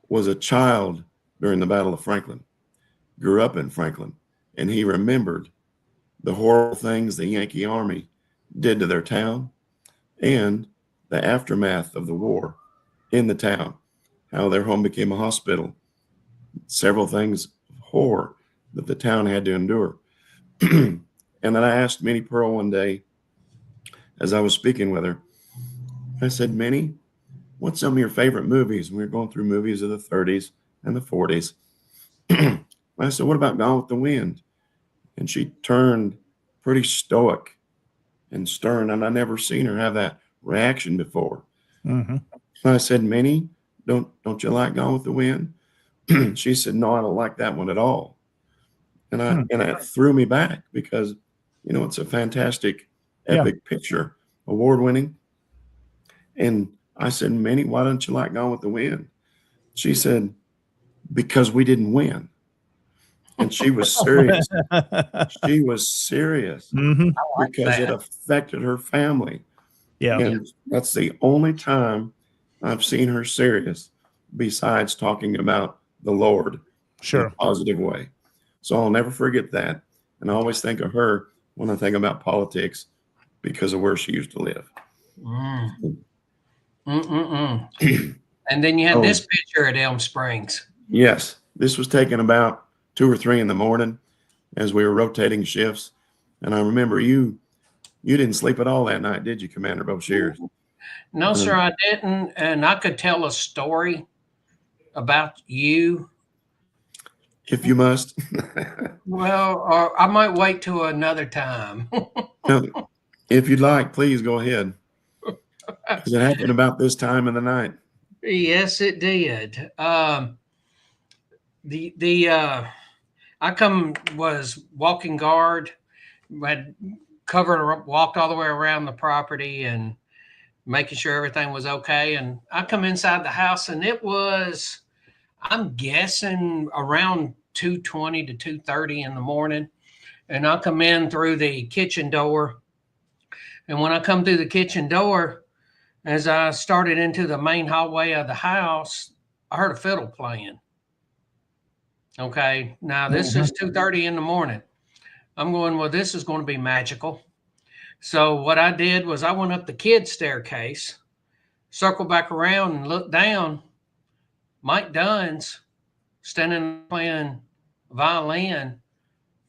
was a child during the Battle of Franklin, grew up in Franklin, and he remembered the horrible things the Yankee Army did to their town and the aftermath of the war in the town, how their home became a hospital, several things of horror that the town had to endure. And then I asked Minnie Pearl one day, as I was speaking with her, I said, Minnie, what's some of your favorite movies? And we were going through movies of the 30s and the 40s. I said, what about Gone with the Wind? And she turned pretty stoic and stern, and I never seen her have that reaction before. Mm-hmm. I said, Minnie, don't you like Gone with the Wind? She said, no, I don't like that one at all. And it threw me back because, you know, it's a fantastic, epic picture, award-winning. And I said, Minnie, why don't you like Gone with the Wind? She said, because we didn't win. And she was serious. She was serious because it affected her family. Yeah. And that's the only time I've seen her serious besides talking about the Lord in a positive way. So I'll never forget that. And I always think of her when I think about politics because of where she used to live. And then you had this picture at Elm Springs. Yes. This was taken about 2 or 3 in the morning as we were rotating shifts. And I remember you didn't sleep at all that night, did you, Commander Boshears? No, sir, I didn't. And I could tell a story about you. If you must. Well, or I might wait till another time. Now, if you'd like, please go ahead. Because it happened about this time of the night. Yes, it did. I was walking guard, had walked all the way around the property and making sure everything was okay. And I come inside the house and it was, I'm guessing around 2:20 to 2:30 in the morning. And I come in through the kitchen door. And when I come through the kitchen door, as I started into the main hallway of the house, I heard a fiddle playing. Okay. Now this is 2:30 in the morning. I'm going, well, this is going to be magical. So what I did was I went up the kids' staircase, circled back around and looked down. Mike Dunn's standing playing violin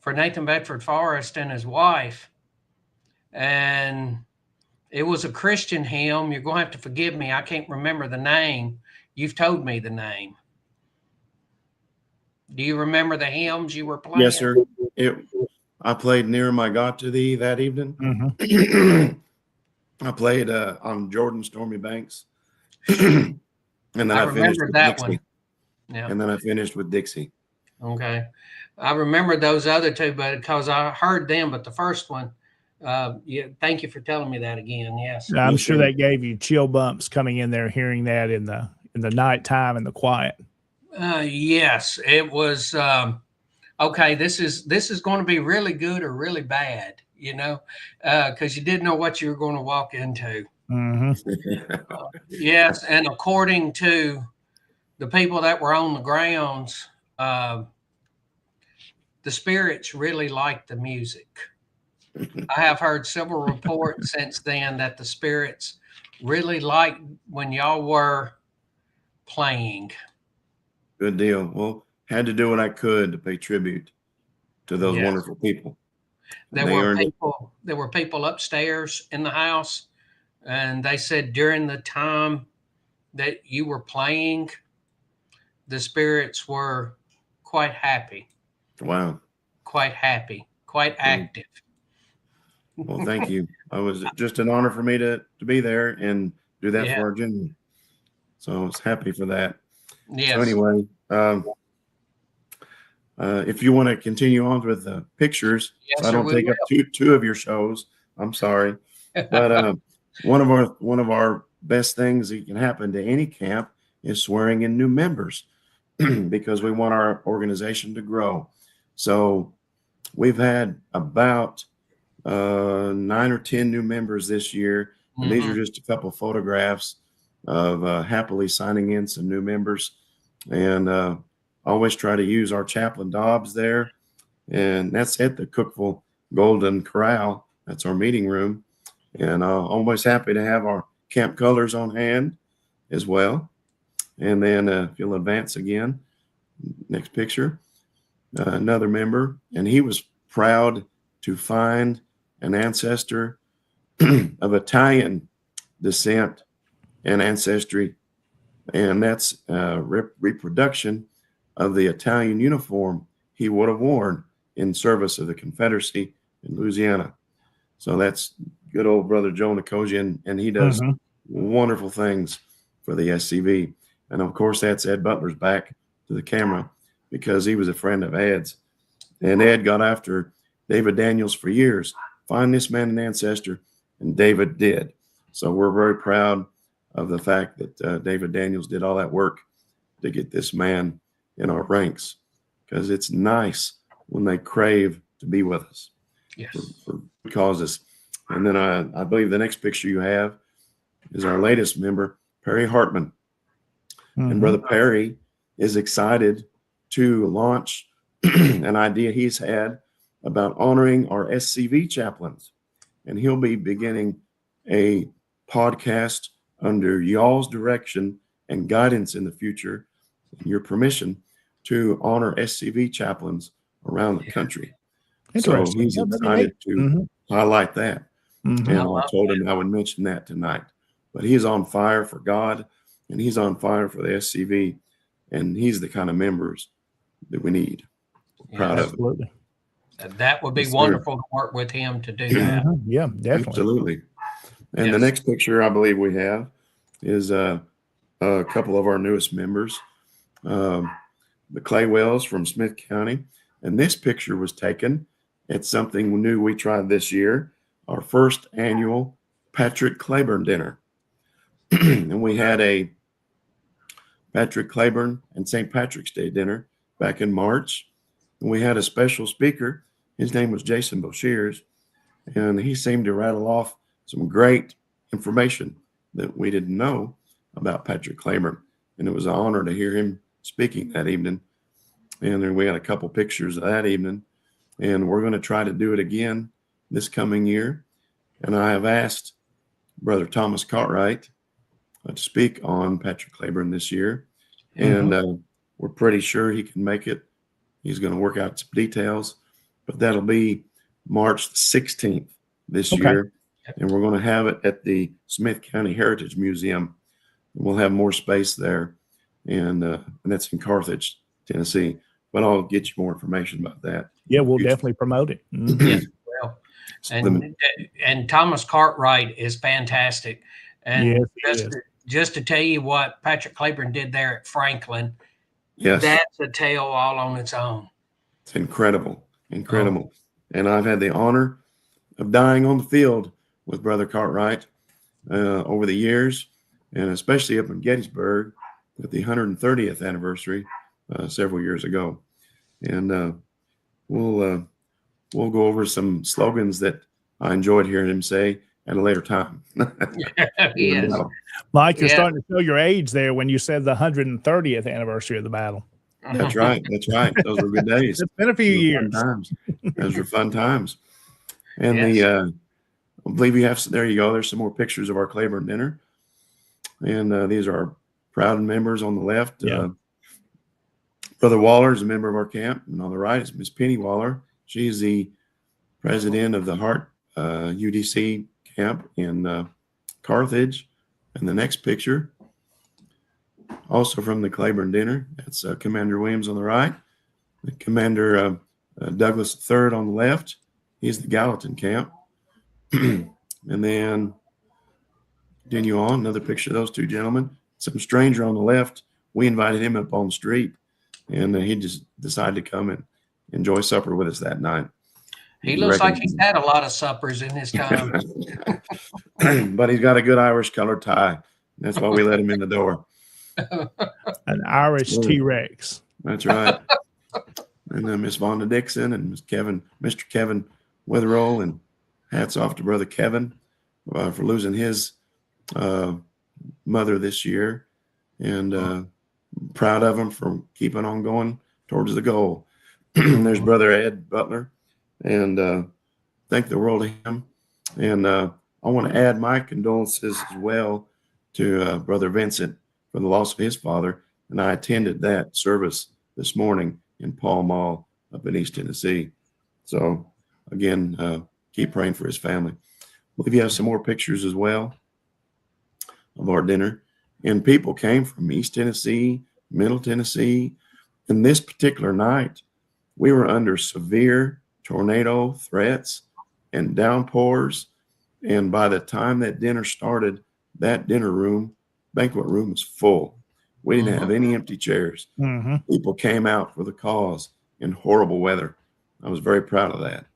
for Nathan Bedford Forrest and his wife. And it was a Christian hymn. You're going to have to forgive me. I can't remember the name. You've told me the name. Do you remember the hymns you were playing? Yes, sir. I played Near My God to Thee that evening. I played on Jordan Stormy Banks. And then I finished with that Dixie. one. Yeah. And then I finished with Dixie. Okay. I remember those other two, but because I heard them, but the first one, yeah, thank you for telling me that again. Yes. I'm sure that gave you chill bumps coming in there, hearing that in the nighttime in the quiet. Yes, it was. Okay, this is going to be really good or really bad, you know, because you didn't know what you were going to walk into. Yes, and according to the people that were on the grounds, the spirits really liked the music. I have heard several reports since then that the spirits really liked when y'all were playing. Good deal. Well, had to do what I could to pay tribute to those Yes. wonderful people. There They were earned it. people. There were people upstairs in the house, and they said during the time that you were playing, the spirits were quite happy, Wow. quite happy, quite active. Well, thank you. It was just an honor for me to be there and do that Yeah. for our general. So I was happy for that. Yes. So anyway, if you want to continue on with the pictures, Yes, so I sir, don't we take up two of your shows. I'm sorry, but one of our best things that can happen to any camp is swearing in new members because we want our organization to grow. So we've had about 9 or 10 new members this year, and these are just a couple photographs of happily signing in some new members. And always try to use our chaplain Dobbs there, and that's at the Cookville Golden Corral. That's our meeting room, and always happy to have our camp colors on hand as well. And then if you'll advance again, next picture, another member, and he was proud to find an ancestor of Italian descent and ancestry, and that's reproduction of the Italian uniform he would have worn in service of the Confederacy in Louisiana. So that's good old brother Joe Nicosia, and he does wonderful things for the SCV. And of course, that's Ed Butler's back to the camera because he was a friend of Ed's. And Ed got after David Daniels for years. Find this man an ancestor, and David did. So we're very proud of the fact that David Daniels did all that work to get this man in our ranks, because it's nice when they crave to be with us for good causes. And then I believe the next picture you have is our latest member, Perry Hartman. And Brother Perry is excited to launch an idea he's had about honoring our SCV chaplains. And he'll be beginning a podcast under y'all's direction and guidance in the future, and your permission, to honor SCV chaplains around the country. So he's excited to highlight that. And I told him I would mention that tonight. But he's on fire for God, and he's on fire for the SCV, and he's the kind of members that we need. We're proud of him. That would be wonderful to work with him to do that. Yeah, definitely. Absolutely. And the next picture I believe we have is a couple of our newest members, the Claywells from Smith County. And this picture was taken at something new we tried this year, our first annual Patrick Claiborne dinner. And we had a Patrick Claiborne and St. Patrick's Day dinner back in March. And we had a special speaker. His name was Jason Boshears, and he seemed to rattle off some great information that we didn't know about Patrick Claiborne. And it was an honor to hear him speaking that evening. And then we had a couple pictures of that evening, and we're going to try to do it again this coming year. And I have asked Brother Thomas Cartwright to speak on Patrick Claiborne this year. And we're pretty sure he can make it. He's going to work out some details, but that'll be March the 16th this year. And we're going to have it at the Smith County Heritage Museum. We'll have more space there. And that's in Carthage, Tennessee. But I'll get you more information about that. Yeah, we'll definitely promote it. Yes, well. And Thomas Cartwright is fantastic. And just to tell you what Patrick Claiborne did there at Franklin, that's a tale all on its own. It's incredible, incredible. And I've had the honor of dying on the field with Brother Cartwright over the years, and especially up in Gettysburg at the 130th anniversary several years ago. And we'll go over some slogans that I enjoyed hearing him say at a later time. Yes. Mike, you're Yeah. starting to show your age there when you said the 130th anniversage of the battle. That's right. That's right. Those were good days. It's been a few Those were years. fun times. Those were fun times. And Yes. I believe you have, there you go. There's some more pictures of our Claiborne dinner. And these are our proud members on the left. Yeah. Brother Waller is a member of our camp. And on the right is Miss Penny Waller. She's the president of the Hart UDC camp in Carthage. And the next picture, also from the Claiborne dinner, that's Commander Williams on the right. Commander Douglas III on the left. He's the Gallatin camp. And then continue on, another picture of those two gentlemen. Some stranger on the left. We invited him up on the street, and he just decided to come and enjoy supper with us that night. He looks like he's had a lot of suppers in his time. But he's got a good Irish colored tie. That's why we let him in the door. An Irish T-Rex. That's right. And then Miss Vonda Dixon and Mr. Kevin Witherall, and hats off to Brother Kevin for losing his mother this year, and proud of him for keeping on going towards the goal. There's Brother Ed Butler, and thank the world of him. And I want to add my condolences as well to Brother Vincent for the loss of his father. And I attended that service this morning in Pall Mall up in East Tennessee. So again, keep praying for his family. I believe you have some more pictures as well of our dinner. And people came from East Tennessee, Middle Tennessee. And this particular night, we were under severe tornado threats and downpours. And by the time that dinner started, that banquet room was full. We didn't have any empty chairs. People came out for the cause in horrible weather. I was very proud of that.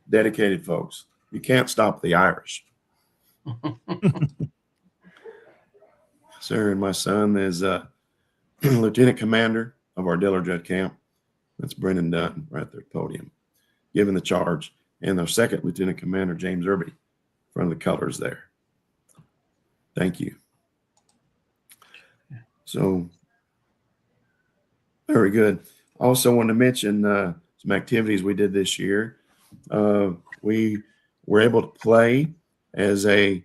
Dedicated folks. You can't stop the Irish. Sir, and my son is Lieutenant Commander of our Diller Judd camp. That's Brendan Dunn right there at the podium, giving the charge. And our second Lieutenant Commander, James Irby, front of the colors there. Thank you. So, very good. I also want to mention some activities we did this year. We were able to play as a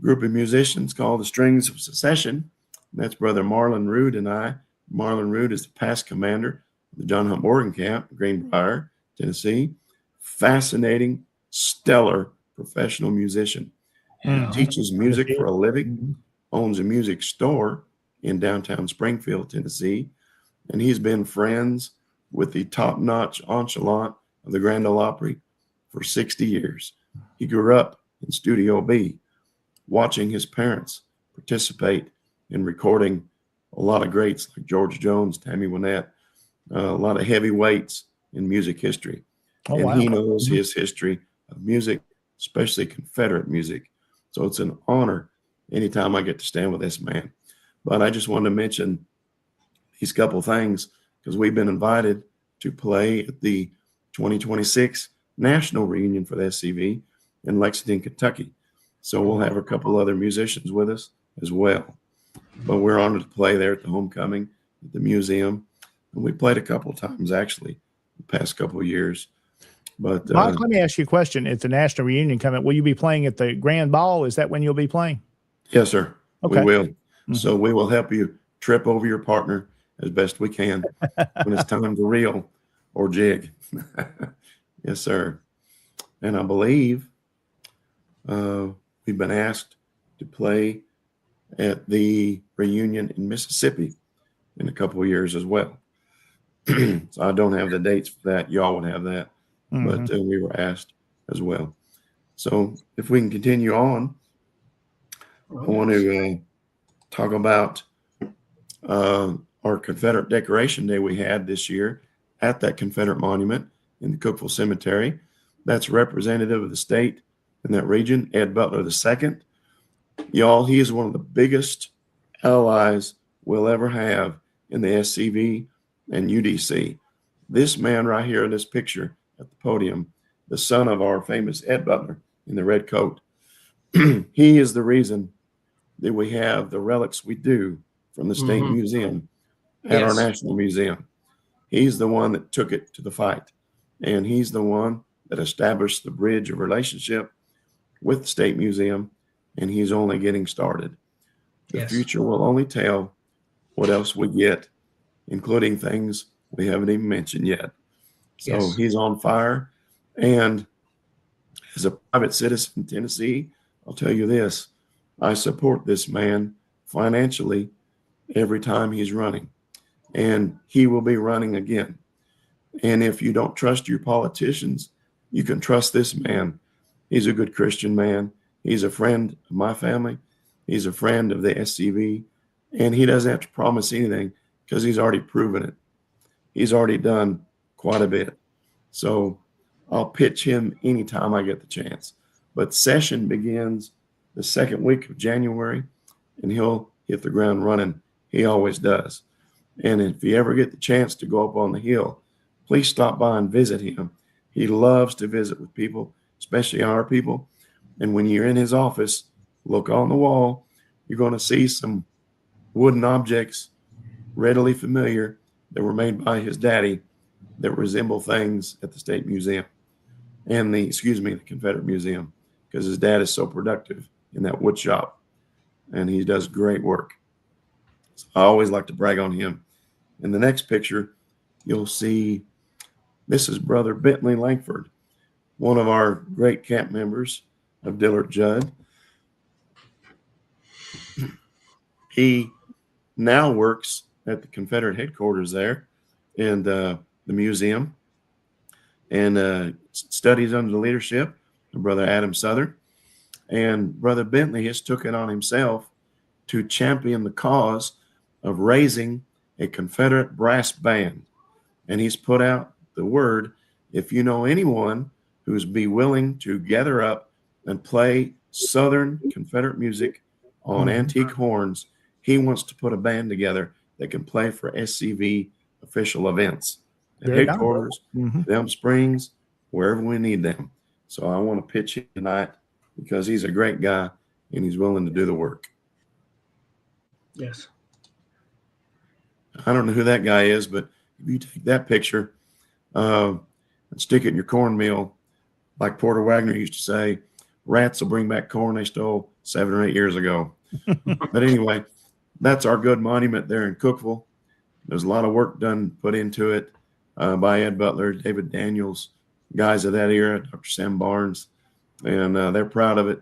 group of musicians called the Strings of Secession. That's Brother Marlon Rood and I. Marlon Rood is the past commander of the John Hunt Morgan Camp, Greenbrier, Tennessee. Fascinating, stellar professional musician. Teaches music for a living, owns a music store in downtown Springfield, Tennessee, and he's been friends with the top-notch enchilada of the Grand Ole Opry for 60 years. He grew up in Studio B, watching his parents participate in recording a lot of greats like George Jones, Tammy Wynette, a lot of heavyweights in music history. He knows his history of music, especially Confederate music. So it's an honor anytime I get to stand with this man. But I just wanted to mention these couple things because we've been invited to play at the 2026 National Reunion for the SCV in Lexington, Kentucky. So we'll have a couple other musicians with us as well. But we're honored to play there at the homecoming at the museum. And we played a couple of times actually the past couple of years. But Mike, let me ask you a question. It's the National Reunion coming. Will you be playing at the Grand Ball? Is that when you'll be playing? Yes, sir. Okay. We will. So we will help you trip over your partner as best we can when it's time to reel or jig. Yes, sir. And I believe we've been asked to play at the reunion in Mississippi in a couple of years as well. So I don't have the dates for that. Y'all would have that. But we were asked as well. So if we can continue on, I want to talk about our Confederate Decoration Day we had this year at that Confederate Monument in the Cookeville Cemetery. That's representative of the state in that region, Ed Butler II. Y'all, he is one of the biggest allies we'll ever have in the SCV and UDC. This man right here in this picture at the podium, the son of our famous Ed Butler in the red coat, He is the reason that we have the relics we do from the State Mhm. Museum at our Yes. National Museum. He's the one that took it to the fight, and he's the one that established the bridge of relationship with the State Museum, and he's only getting started. The Yes. future will only tell what else we get, including things we haven't even mentioned yet. So Yes. he's on fire. And as a private citizen in Tennessee, I'll tell you this, I support this man financially every time he's running, and he will be running again. And if you don't trust your politicians, you can trust this man. He's a good Christian man. He's a friend of my family. He's a friend of the SCV, and he doesn't have to promise anything because he's already proven it. He's already done quite a bit. So I'll pitch him anytime I get the chance. But session begins the second week of January, and he'll hit the ground running. He always does. And if you ever get the chance to go up on the hill, please stop by and visit him. He loves to visit with people, especially our people. And when you're in his office, look on the wall, you're going to see some wooden objects readily familiar that were made by his daddy that resemble things at the State Museum and the Confederate Museum, because his dad is so productive in that wood shop and he does great work. So I always like to brag on him. In the next picture, you'll see this is Brother Bentley Langford, one of our great camp members of Dillard Judd. He now works at the Confederate headquarters there and the museum, and studies under the leadership of Brother Adam Southern. And Brother Bentley has took it on himself to champion the cause of raising a Confederate brass band. And he's put out the word, if you know anyone who's be willing to gather up and play Southern Confederate music on antique horns, he wants to put a band together that can play for SCV official events at headquarters, Elm Springs, wherever we need them. So I want to pitch him tonight because he's a great guy and he's willing to do the work. Yes. I don't know who that guy is, but if you take that picture and stick it in your cornmeal, like Porter Wagner used to say, rats will bring back corn they stole 7 or 8 years ago. But anyway, that's our good monument there in Cookeville. There's a lot of work put into it by Ed Butler, David Daniels, guys of that era, Dr. Sam Barnes, and they're proud of it.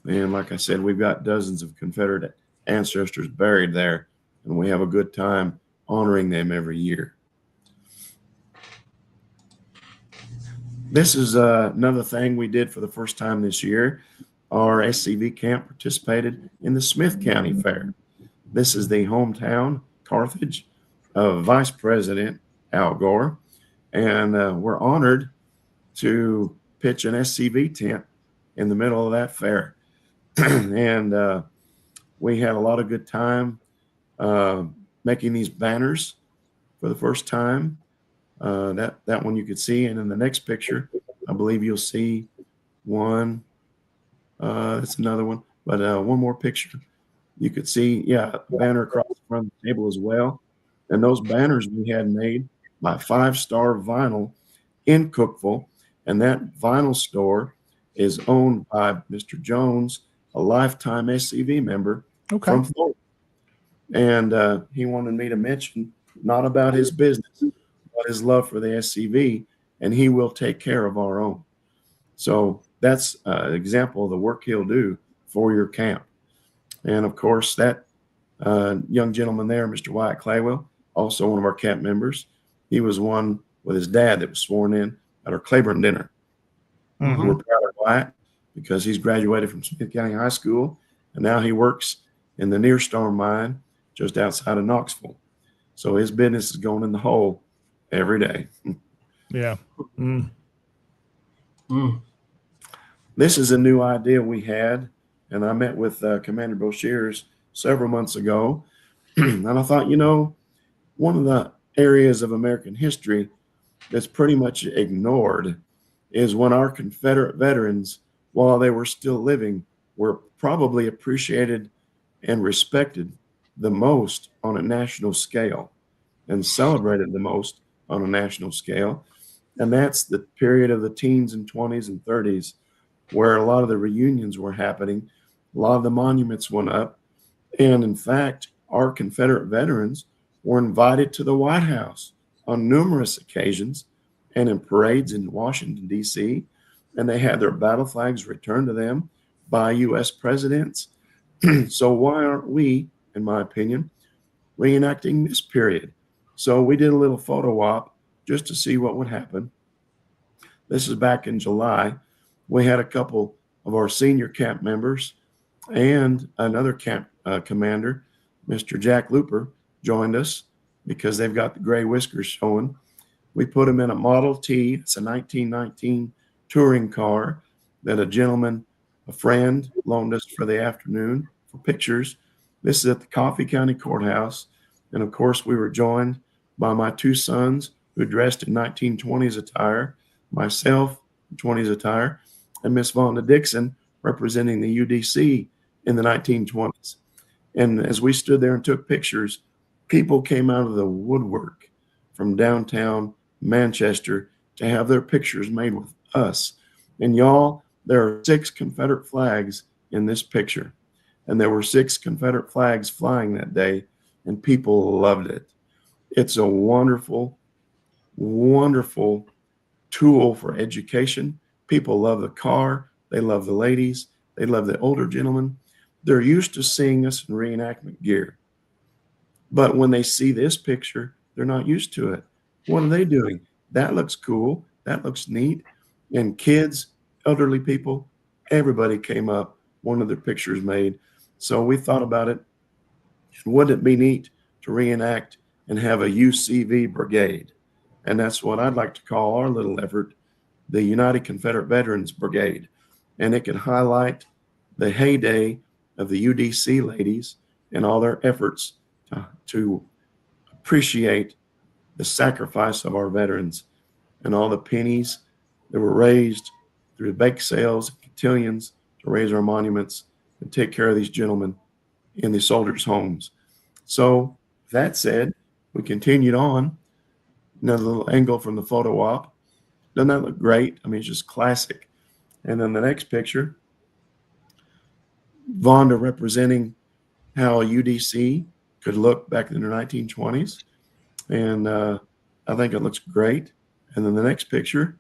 And like I said, we've got dozens of Confederate ancestors buried there, and we have a good time honoring them every year. This is another thing we did for the first time this year. Our SCV camp participated in the Smith County Fair. This is the hometown, Carthage, of Vice President Al Gore, and we're honored to pitch an SCV tent in the middle of that fair. And we had a lot of good time making these banners for the first time. That one you could see, and in the next picture, I believe you'll see one. That's another one, but one more picture. You could see, a banner across the front of the table as well. And those banners we had made by 5 Star Vinyl in Cookeville, and that vinyl store is owned by Mr. Jones, a lifetime SCV member from Florida. And he wanted me to mention not about his business, but his love for the SCV, and he will take care of our own. So that's an example of the work he'll do for your camp. And of course, that young gentleman there, Mr. Wyatt Claywell, also one of our camp members, he was one with his dad that was sworn in at our Claiborne dinner. We're proud of Wyatt because he's graduated from Smith County High School, and now he works in the Nearstorm mine just outside of Knoxville. So his business is going in the hole every day. Yeah. This is a new idea we had, and I met with Commander Boshears several months ago, and I thought, one of the areas of American history that's pretty much ignored is when our Confederate veterans, while they were still living, were probably appreciated and respected the most on a national scale and celebrated the most on a national scale. And that's the period of the teens and 20s and 30s where a lot of the reunions were happening. A lot of the monuments went up. And in fact, our Confederate veterans were invited to the White House on numerous occasions and in parades in Washington, D.C. And they had their battle flags returned to them by U.S. presidents. So why aren't we, in my opinion, reenacting this period? So we did a little photo op just to see what would happen. This is back in July. We had a couple of our senior camp members and another camp commander, Mr. Jack Looper, joined us because they've got the gray whiskers showing. We put them in a Model T. It's a 1919 touring car that a gentleman, a friend, loaned us for the afternoon for pictures. This is at the Coffee County Courthouse. And of course, we were joined by my two sons who dressed in 1920s attire, myself, 20s attire, and Miss Vonda Dixon representing the UDC in the 1920s. And as we stood there and took pictures, people came out of the woodwork from downtown Manchester to have their pictures made with us. And y'all, there are 6 Confederate flags in this picture. And there were 6 Confederate flags flying that day, and people loved it. It's a wonderful, wonderful tool for education. People love the car. They love the ladies. They love the older gentlemen. They're used to seeing us in reenactment gear. But when they see this picture, they're not used to it. What are they doing? That looks cool. That looks neat. And kids, elderly people, everybody came up, wanted their pictures made. So we thought about it. Wouldn't it be neat to reenact and have a UCV brigade? And that's what I'd like to call our little effort, the United Confederate Veterans Brigade. And it can highlight the heyday of the UDC ladies and all their efforts to appreciate the sacrifice of our veterans and all the pennies that were raised through bake sales and cotillions to raise our monuments and take care of these gentlemen in the soldiers' homes. So that said, we continued on. Another little angle from the photo op. Doesn't that look great? I mean, it's just classic. And then the next picture, Vonda representing how a UDC could look back in the 1920s. And I think it looks great. And then the next picture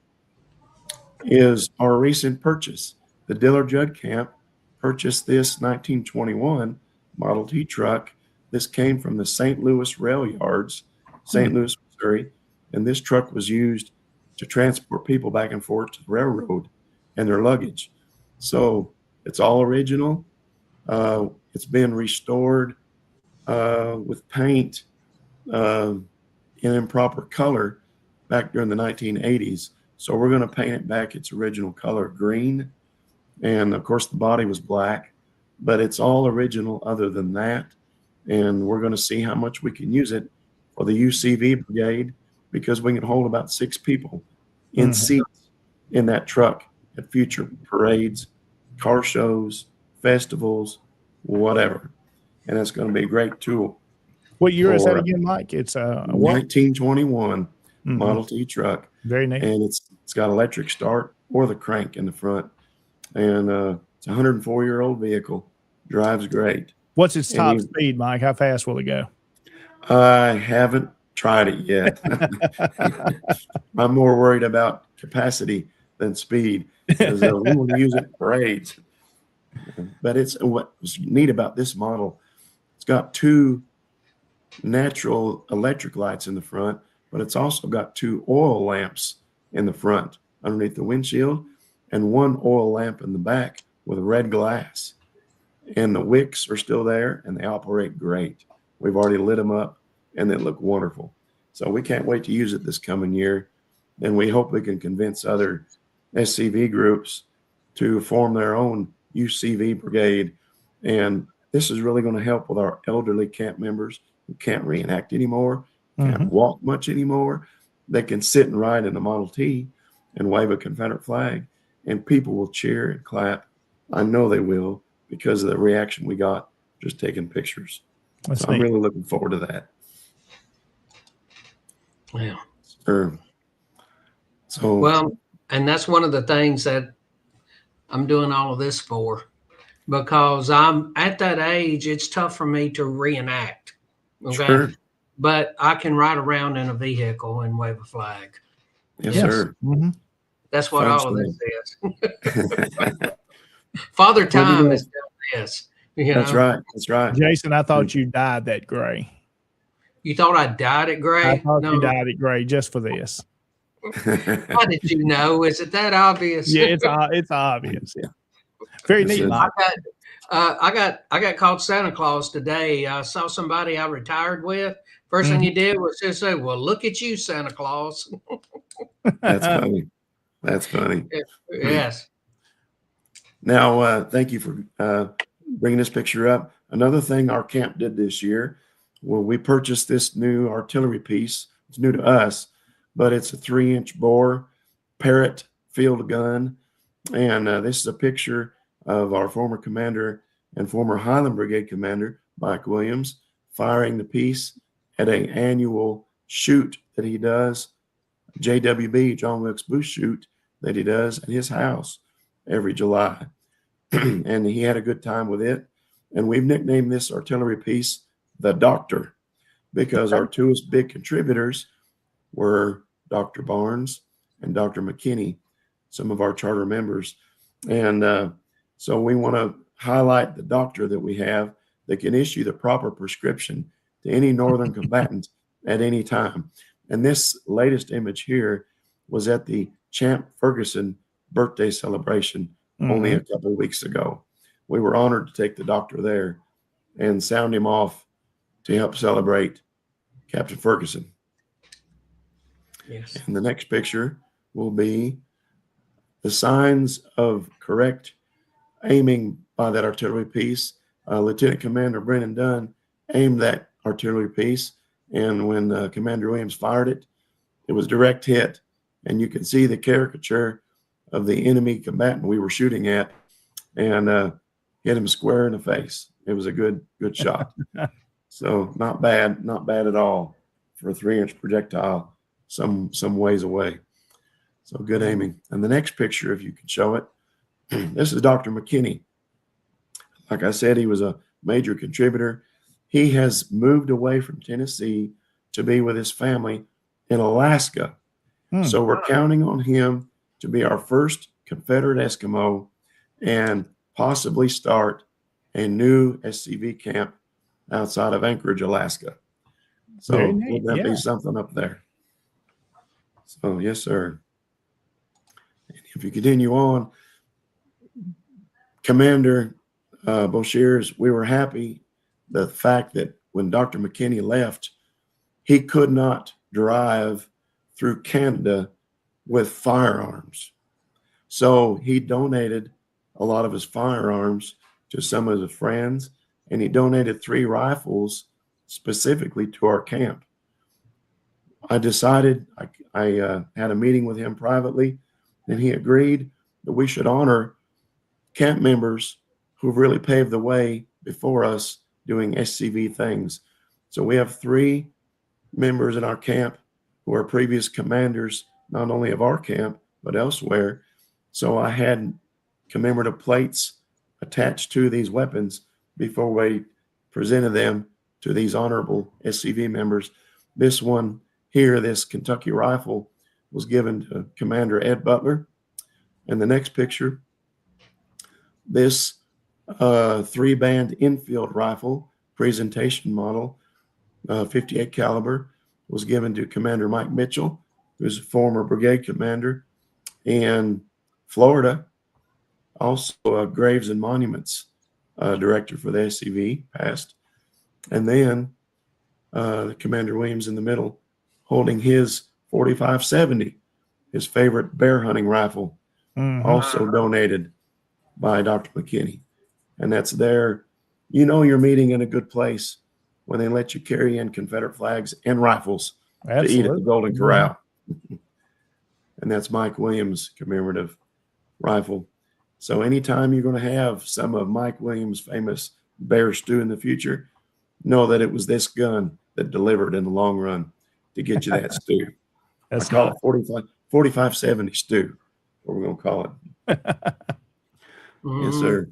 is our recent purchase. The Dillard Judd Camp purchased this 1921 Model T truck. This came from the St. Louis Rail Yards, St. Louis, Missouri. And this truck was used to transport people back and forth to the railroad and their luggage. So it's all original. It's been restored with paint in improper color back during the 1980s. So we're going to paint it back its original color, green. And of course, the body was black, but it's all original other than that. And we're going to see how much we can use it for the UCV brigade, because we can hold about 6 people in seats in that truck at future parades, car shows, festivals, whatever. And it's going to be a great tool. What year is that again, Mike? It's a 1921 Model T truck. Very neat. And it's got electric start or the crank in the front. And it's a 104-year-old vehicle. Drives great. What's its top speed, Mike? How fast will it go? I haven't tried it yet. I'm more worried about capacity than speed, because we want to use it in parades. But it's what's neat about this model. It's got 2 natural electric lights in the front, but it's also got 2 oil lamps in the front underneath the windshield, and 1 oil lamp in the back with red glass. And the wicks are still there, and they operate great. We've already lit them up, and they look wonderful. So we can't wait to use it this coming year. And we hope we can convince other SCV groups to form their own UCV brigade. And this is really going to help with our elderly camp members who can't reenact anymore, can't walk much anymore. They can sit and ride in a Model T and wave a Confederate flag, and people will cheer and clap. I know they will, because of the reaction we got just taking pictures. That's So I'm neat. really looking forward to that. Yeah. Sure. So Well, and that's one of the things that I'm doing all of this for, because I'm at that age, it's tough for me to reenact. Okay. sure. But I can ride around in a vehicle and wave a flag. Yes, Yes. sir. Mhm. That's what all of this Functioning. is. Father Well, you Time know, is doing this. You that's know, right. That's right. Jason, I thought you died that gray. you thought I died at I Gray? thought No. you died at gray just for this. How did you know? Is it that obvious? Yeah, it's obvious. Yeah. Very This neat, is- Mike. I got called Santa Claus today. I saw somebody I retired with. First thing he did was just say, "Well, look at you, Santa Claus." That's funny. That's funny. Yes. Now, thank you for bringing this picture up. Another thing our camp did this year, well, we purchased this new artillery piece. It's new to us, but it's a 3-inch bore Parrott field gun. And this is a picture of our former commander and former Highland Brigade commander, Mike Williams, firing the piece at an annual shoot that he does, JWB, John Wilkes Booth shoot, that he does at his house every July. And he had a good time with it. And we've nicknamed this artillery piece the Doctor, because our two big contributors were Dr. Barnes and Dr. McKinney, some of our charter members. And so we want to highlight the doctor that we have that can issue the proper prescription to any Northern combatant at any time. And this latest image here was at the Champ Ferguson birthday celebration only a couple of weeks ago. We were honored to take the doctor there and sound him off to help celebrate Captain Ferguson. Yes. And the next picture will be the signs of correct aiming by that artillery piece. Lieutenant Commander Brennan Dunn aimed that artillery piece, and when Commander Williams fired it, it was direct hit. And you can see the caricature of the enemy combatant we were shooting at, and hit him square in the face. It was a good shot. So not bad at all for a 3-inch projectile some ways away. So good aiming. And the next picture, if you can show it, this is Dr. McKinney. Like I said, he was a major contributor. He has moved away from Tennessee to be with his family in Alaska. So we're counting on him to be our first Confederate Eskimo and possibly start a new SCV camp outside of Anchorage, Alaska. So would that be something up there? So yes, sir. And if you continue on, Commander Boshears, we were happy the fact that when Dr. McKinney left, he could not drive through Canada with firearms. So he donated a lot of his firearms to some of his friends, and he donated 3 rifles specifically to our camp. I decided, I had a meeting with him privately, and he agreed that we should honor camp members who've really paved the way before us doing SCV things. So we have 3 members in our camp who are previous commanders, not only of our camp, but elsewhere. So I had commemorative plates attached to these weapons before we presented them to these honorable SCV members. This one here, this Kentucky rifle, was given to Commander Ed Butler. And the next picture, this 3-band infield rifle presentation model, 58 caliber, was given to Commander Mike Mitchell, who's a former brigade commander in Florida, also a Graves and Monuments director for the SCV, passed. And then Commander Williams in the middle holding his 4570, his favorite bear hunting rifle, also donated by Dr. McKinney. And that's there. You know you're meeting in a good place when they let you carry in Confederate flags and rifles to eat at the Golden Corral. And that's Mike Williams' commemorative rifle. So anytime you're going to have some of Mike Williams' famous bear stew in the future, know that it was this gun that delivered in the long run to get you that stew. I call it 4570 stew, what we're going to call it. Yes, sir.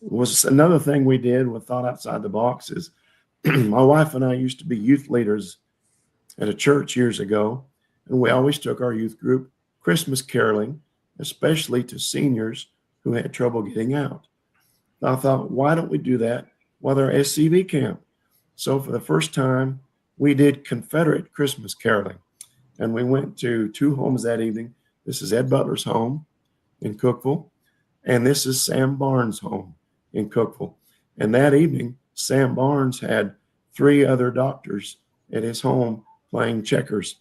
Was another thing we did with Thought Outside the Box is my wife and I used to be youth leaders at a church years ago, and we always took our youth group Christmas caroling, especially to seniors who had trouble getting out. I thought, why don't we do that with our SCV camp? So for the first time, we did Confederate Christmas caroling, and we went to 2 homes that evening. This is Ed Butler's home in Cookeville, and this is Sam Barnes' home in Cookeville. And that evening, Sam Barnes had 3 other doctors at his home playing checkers.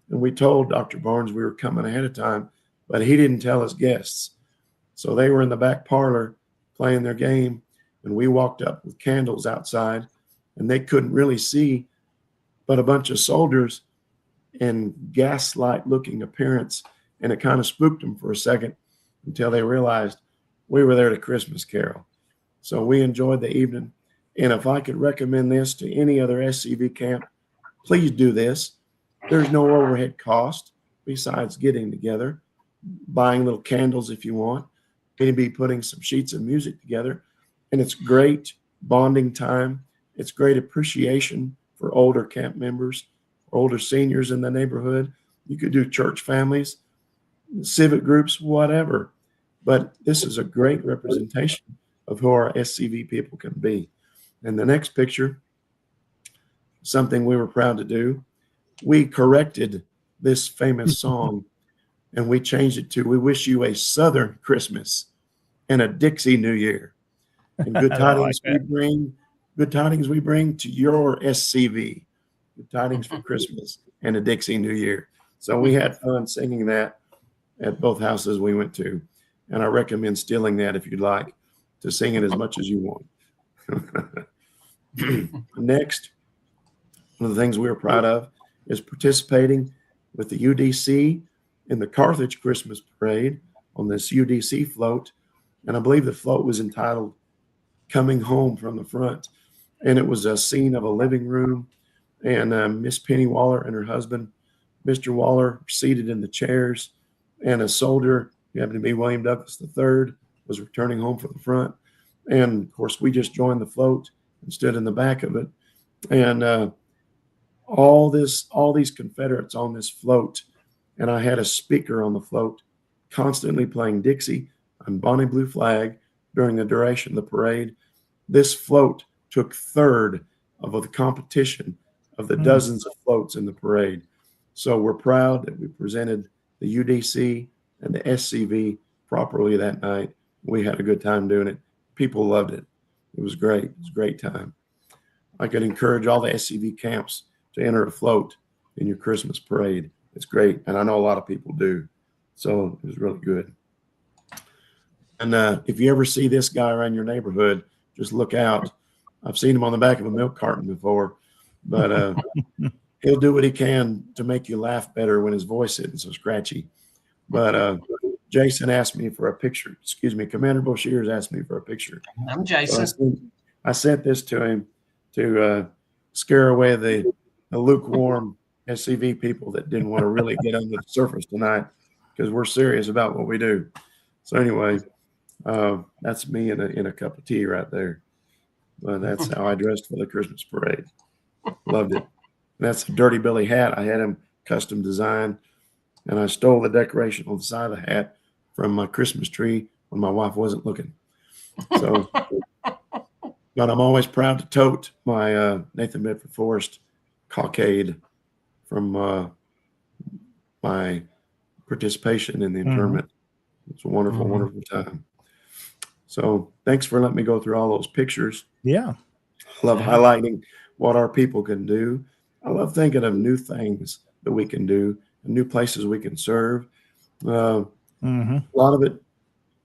And we told Dr. Barnes we were coming ahead of time, but he didn't tell his guests. So they were in the back parlor playing their game, and we walked up with candles outside, and they couldn't really see but a bunch of soldiers in gaslight looking appearance, and it kind of spooked them for a second until they realized we were there to Christmas carol. So we enjoyed the evening. And if I could recommend this to any other SCV camp, please do this. There's no overhead cost besides getting together, buying little candles if you want, maybe putting some sheets of music together. And it's great bonding time. It's great appreciation for older camp members, older seniors in the neighborhood. You could do church families, civic groups, whatever. But this is a great representation of who our SCV people can be. And the next picture, something we were proud to do, we corrected this famous song and we changed it to, "We wish you a Southern Christmas and a Dixie New Year." And good tidings we bring to your SCV. Good tidings for Christmas and a Dixie New Year. So we had fun singing that at both houses we went to. And I recommend stealing that if you'd like to sing it as much as you want. Next, one of the things we were proud of is participating with the UDC in the Carthage Christmas Parade on this UDC float. And I believe the float was entitled "Coming Home from the Front." And it was a scene of a living room, and Miss Penny Waller and her husband, Mr. Waller, seated in the chairs, and a soldier, who happened to be William Douglas III, was returning home from the front. And of course, we just joined the float and stood in the back of it. And all these Confederates on this float, and I had a speaker on the float constantly playing Dixie and Bonnie Blue Flag during the duration of the parade. This float took third of the competition of the dozens of floats in the parade. So we're proud that we presented the UDC and the SCV properly that night. We had a good time doing it. People loved it. It was great. It was a great time. I could encourage all the SCV camps to enter a float in your Christmas parade. It's great. And I know a lot of people do. So it was really good. And if you ever see this guy around your neighborhood, just look out. I've seen him on the back of a milk carton before, but he'll do what he can to make you laugh better when his voice isn't so scratchy. But Jason asked me for a picture. Excuse me, Commander Boshears asked me for a picture. I'm Jason. So I sent this to him to scare away the lukewarm SCV people that didn't want to really get under the surface tonight, because we're serious about what we do. So anyway, that's me in a cup of tea right there. But that's how I dressed for the Christmas parade. Loved it. And that's a Dirty Billy hat. I had him custom designed, and I stole the decoration on the side of the hat from my Christmas tree when my wife wasn't looking. So, but I'm always proud to tote my Nathan Bedford Forrest cockade from my participation in the internment. It's a wonderful, wonderful time. So thanks for letting me go through all those pictures. Yeah. I love highlighting what our people can do. I love thinking of new things that we can do and new places we can serve. A lot of it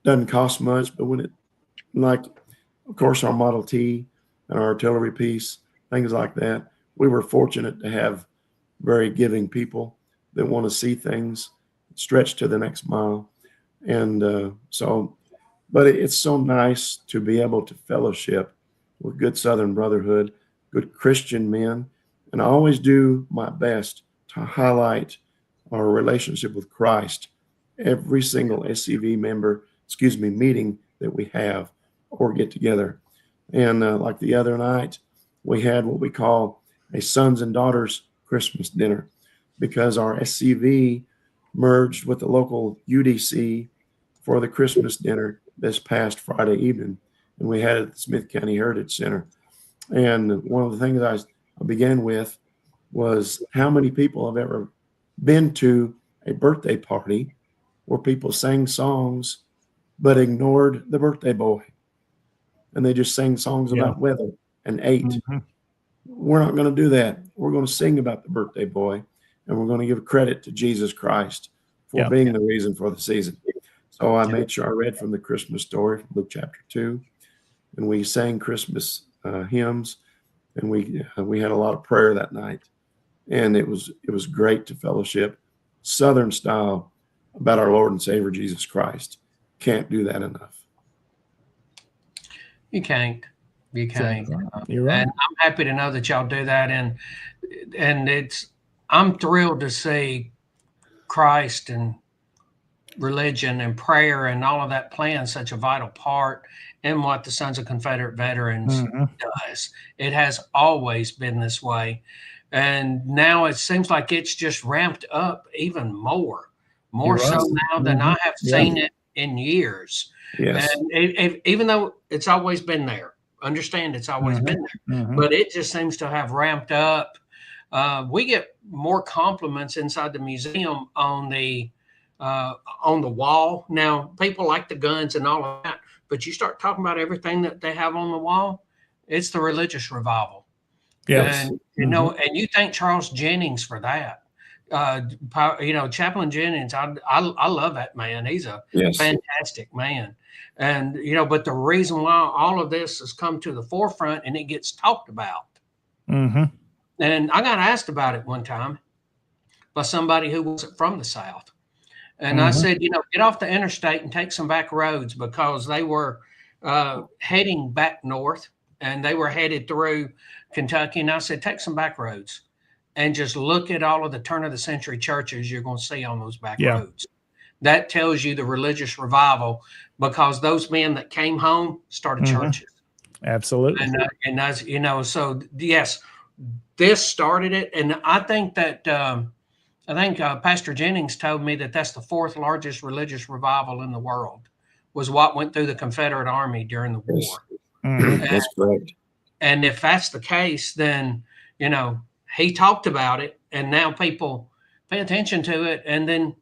doesn't cost much, but when it, like, of course, our Model T and our artillery piece, things like that, we were fortunate to have very giving people that want to see things stretch to the next mile. And but it's so nice to be able to fellowship with good Southern Brotherhood, good Christian men. And I always do my best to highlight our relationship with Christ every single SCV meeting that we have or get together. And like the other night, we had what we call a sons and daughters Christmas dinner, because our SCV merged with the local UDC for the Christmas dinner this past Friday evening. And we had it at the Smith County Heritage Center. And one of the things I began with was how many people have ever been to a birthday party where people sang songs but ignored the birthday boy, and they just sang songs about weather and ate. Mm-hmm. We're not going to do that. We're going to sing about the birthday boy, and we're going to give credit to Jesus Christ for being the reason for the season. So I made sure I read from the Christmas story from Luke chapter 2, and we sang Christmas hymns, and we had a lot of prayer that night, and it was great to fellowship Southern style about our Lord and Savior Jesus Christ. Can't do that enough. You can't. You can't. You're right. And I'm happy to know that y'all do that, and I'm thrilled to see Christ and religion and prayer and all of that playing such a vital part in what the Sons of Confederate Veterans does. It has always been this way, and now it seems like it's just ramped up even more so now than I have seen it in years. Yes. And even though it's always been there, understand it's always been there, but it just seems to have ramped up. We get more compliments inside the museum on the wall. Now, people like the guns and all of that, but you start talking about everything that they have on the wall, it's the religious revival. Yes. And, and you thank Charles Jennings for that. Chaplain Jennings, I love that man. He's a fantastic man. And, but the reason why all of this has come to the forefront and it gets talked about. And I got asked about it one time by somebody who wasn't from the South. And I said, get off the interstate and take some back roads, because they were heading back north and they were headed through Kentucky. And I said, take some back roads and just look at all of the turn of the century churches you're going to see on those back roads. That tells you the religious revival, because those men that came home started churches. Absolutely. And as so yes, this started it. And I think that, Pastor Jennings told me that that's the fourth largest religious revival in the world, was what went through the Confederate Army during the war. That's correct. And if that's the case, then, he talked about it, and now people pay attention to it. And then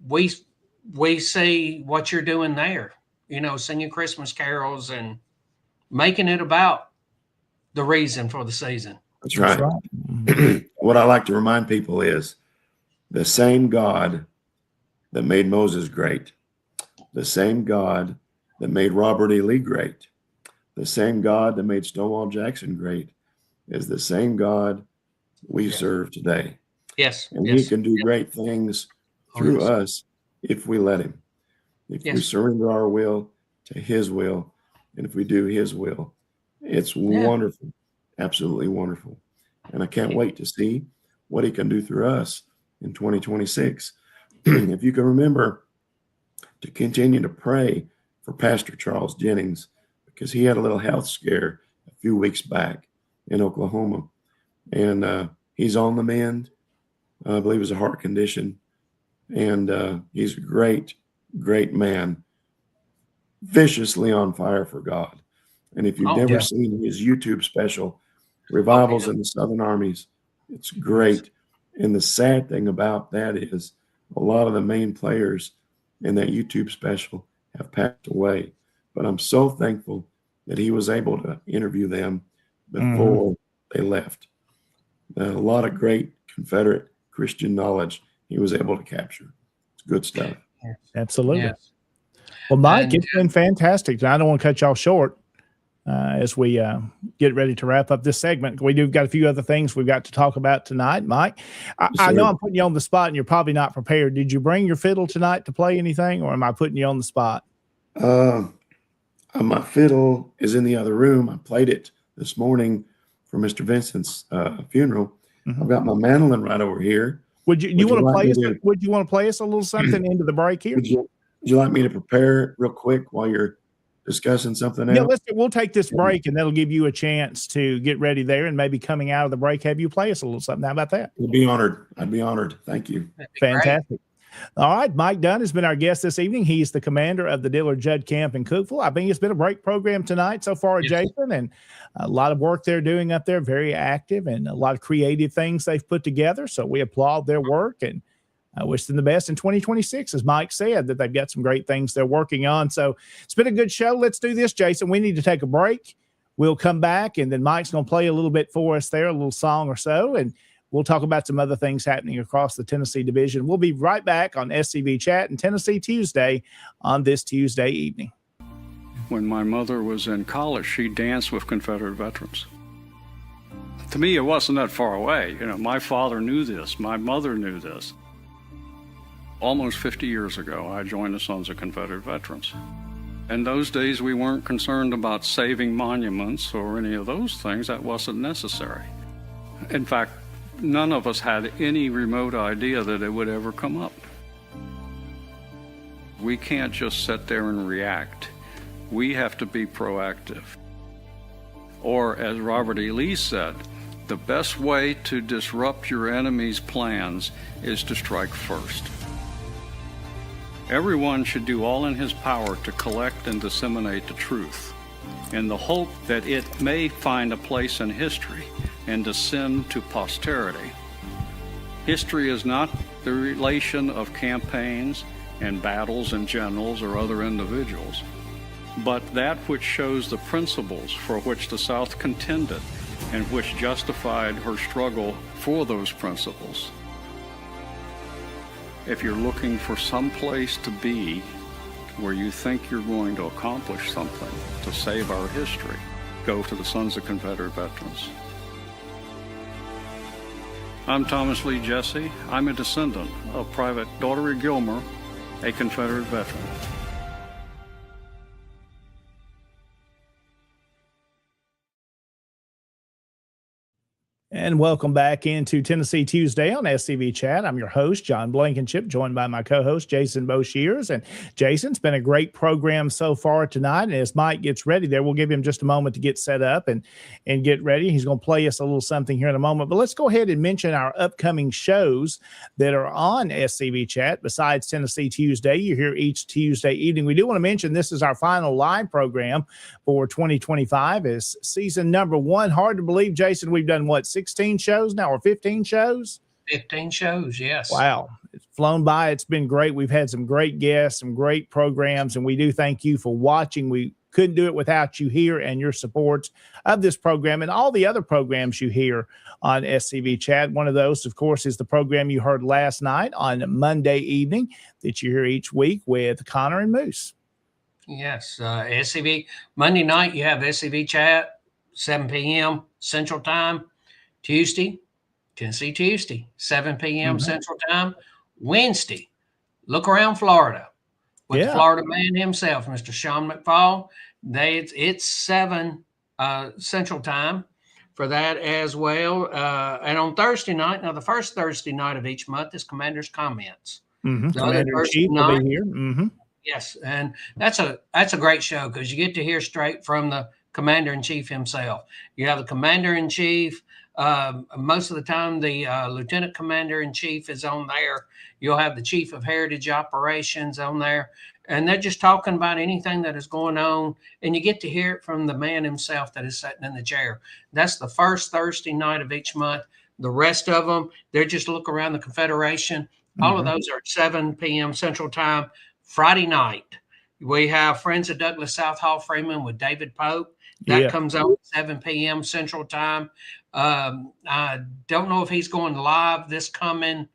we see what you're doing there, singing Christmas carols and making it about the reason for the season. That's right. What I like to remind people is the same God that made Moses great, the same God that made Robert E. Lee great, the same God that made Stonewall Jackson great, is the same God we serve today. Yes. And he can do great things through us if we let him. If we surrender our will to his will, and if we do his will, it's wonderful. Absolutely wonderful. And I can't wait to see what he can do through us in 2026. If you can remember to continue to pray for Pastor Charles Jennings, because he had a little health scare a few weeks back in Oklahoma, and he's on the mend. I believe it was a heart condition, and he's a great man, viciously on fire for God. And if you've never seen his YouTube special, Revivals in the Southern Armies, it's great. And the sad thing about that is a lot of the main players in that YouTube special have passed away. But I'm so thankful that he was able to interview them before they left. A lot of great Confederate Christian knowledge he was able to capture. It's good stuff. Absolutely. Well, Mike, it's been fantastic. I don't want to cut y'all short. as we get ready to wrap up this segment. We do got a few other things we've got to talk about tonight, Mike. I know I'm putting you on the spot and you're probably not prepared. Did you bring your fiddle tonight to play anything, or am I putting you on the spot? My fiddle is in the other room. I played it this morning for Mr. Vincent's funeral. I've got my mandolin right over here. Would you want to play us? Would you want to play us a little something into the break here? Would you like me to prepare real quick while you're discussing something else? Yeah, we'll take this break, and that'll give you a chance to get ready there, and maybe coming out of the break, have you play us a little something. How about that? I'd be honored. Thank you. Fantastic. Great. All right, Mike Dunn has been our guest this evening. He's the commander of the Dillard Judd Camp in Cookeville. I think it's been a great program tonight so far, yes, Jason, and a lot of work they're doing up there, very active, and a lot of creative things they've put together. So we applaud their work, and I wish them the best in 2026, as Mike said, that they've got some great things they're working on. So it's been a good show. Let's do this, Jason. We need to take a break. We'll come back, and then Mike's going to play a little bit for us there, a little song or so, and we'll talk about some other things happening across the Tennessee division. We'll be right back on SCV Chat and Tennessee Tuesday on this Tuesday evening. When my mother was in college, she danced with Confederate veterans. To me, it wasn't that far away. You know, my father knew this. My mother knew this. Almost 50 years ago, I joined the Sons of Confederate Veterans. In those days, we weren't concerned about saving monuments or any of those things. That wasn't necessary. In fact, none of us had any remote idea that it would ever come up. We can't just sit there and react. We have to be proactive. Or, as Robert E. Lee said, the best way to disrupt your enemy's plans is to strike first. Everyone should do all in his power to collect and disseminate the truth, in the hope that it may find a place in history and descend to posterity. History is not the relation of campaigns and battles and generals or other individuals, but that which shows the principles for which the South contended and which justified her struggle for those principles. If you're looking for some place to be where you think you're going to accomplish something to save our history, go to the Sons of Confederate Veterans. I'm Thomas Lee Jesse. I'm a descendant of Private Daughtery Gilmer, a Confederate veteran. And welcome back into Tennessee Tuesday on SCV Chat. I'm your host, John Blankenship, joined by my co-host, Jason Boshiers. And Jason, it's been a great program so far tonight. And as Mike gets ready there, we'll give him just a moment to get set up and get ready. He's going to play us a little something here in a moment. But let's go ahead and mention our upcoming shows that are on SCV Chat. Besides Tennessee Tuesday, you hear each Tuesday evening. We do want to mention this is our final live program for 2025. It's season number 1. Hard to believe, Jason, we've done what, 16 shows now, or 15 shows? 15 shows, yes. Wow. It's flown by. It's been great. We've had some great guests, some great programs, and we do thank you for watching. We couldn't do it without you here and your support of this program and all the other programs you hear on SCV Chat. One of those, of course, is the program you heard last night on Monday evening that you hear each week with Connor and Moose. Yes. SCV. Monday night, you have SCV Chat, 7 p.m. Central Time. Tuesday, Tennessee Tuesday, 7 p.m. Central Time. Wednesday, look around Florida with the Florida man himself, Mr. Sean McFall. It's 7 Central Time for that as well. And on Thursday night, now the first Thursday night of each month is Commander's Comments. The Commander-in-Chief will be here. Yes, and that's a great show because you get to hear straight from the Commander-in-Chief himself. You have the Commander-in-Chief. Most of the time, the Lieutenant Commander-in-Chief is on there. You'll have the Chief of Heritage Operations on there. And they're just talking about anything that is going on. And you get to hear it from the man himself that is sitting in the chair. That's the first Thursday night of each month. The rest of them, they're just look around the Confederation. All of those are at 7 p.m. Central Time. Friday night, we have Friends of Douglas South Hall Freeman with David Pope. That comes out at 7 p.m. Central Time. I don't know if he's going live this coming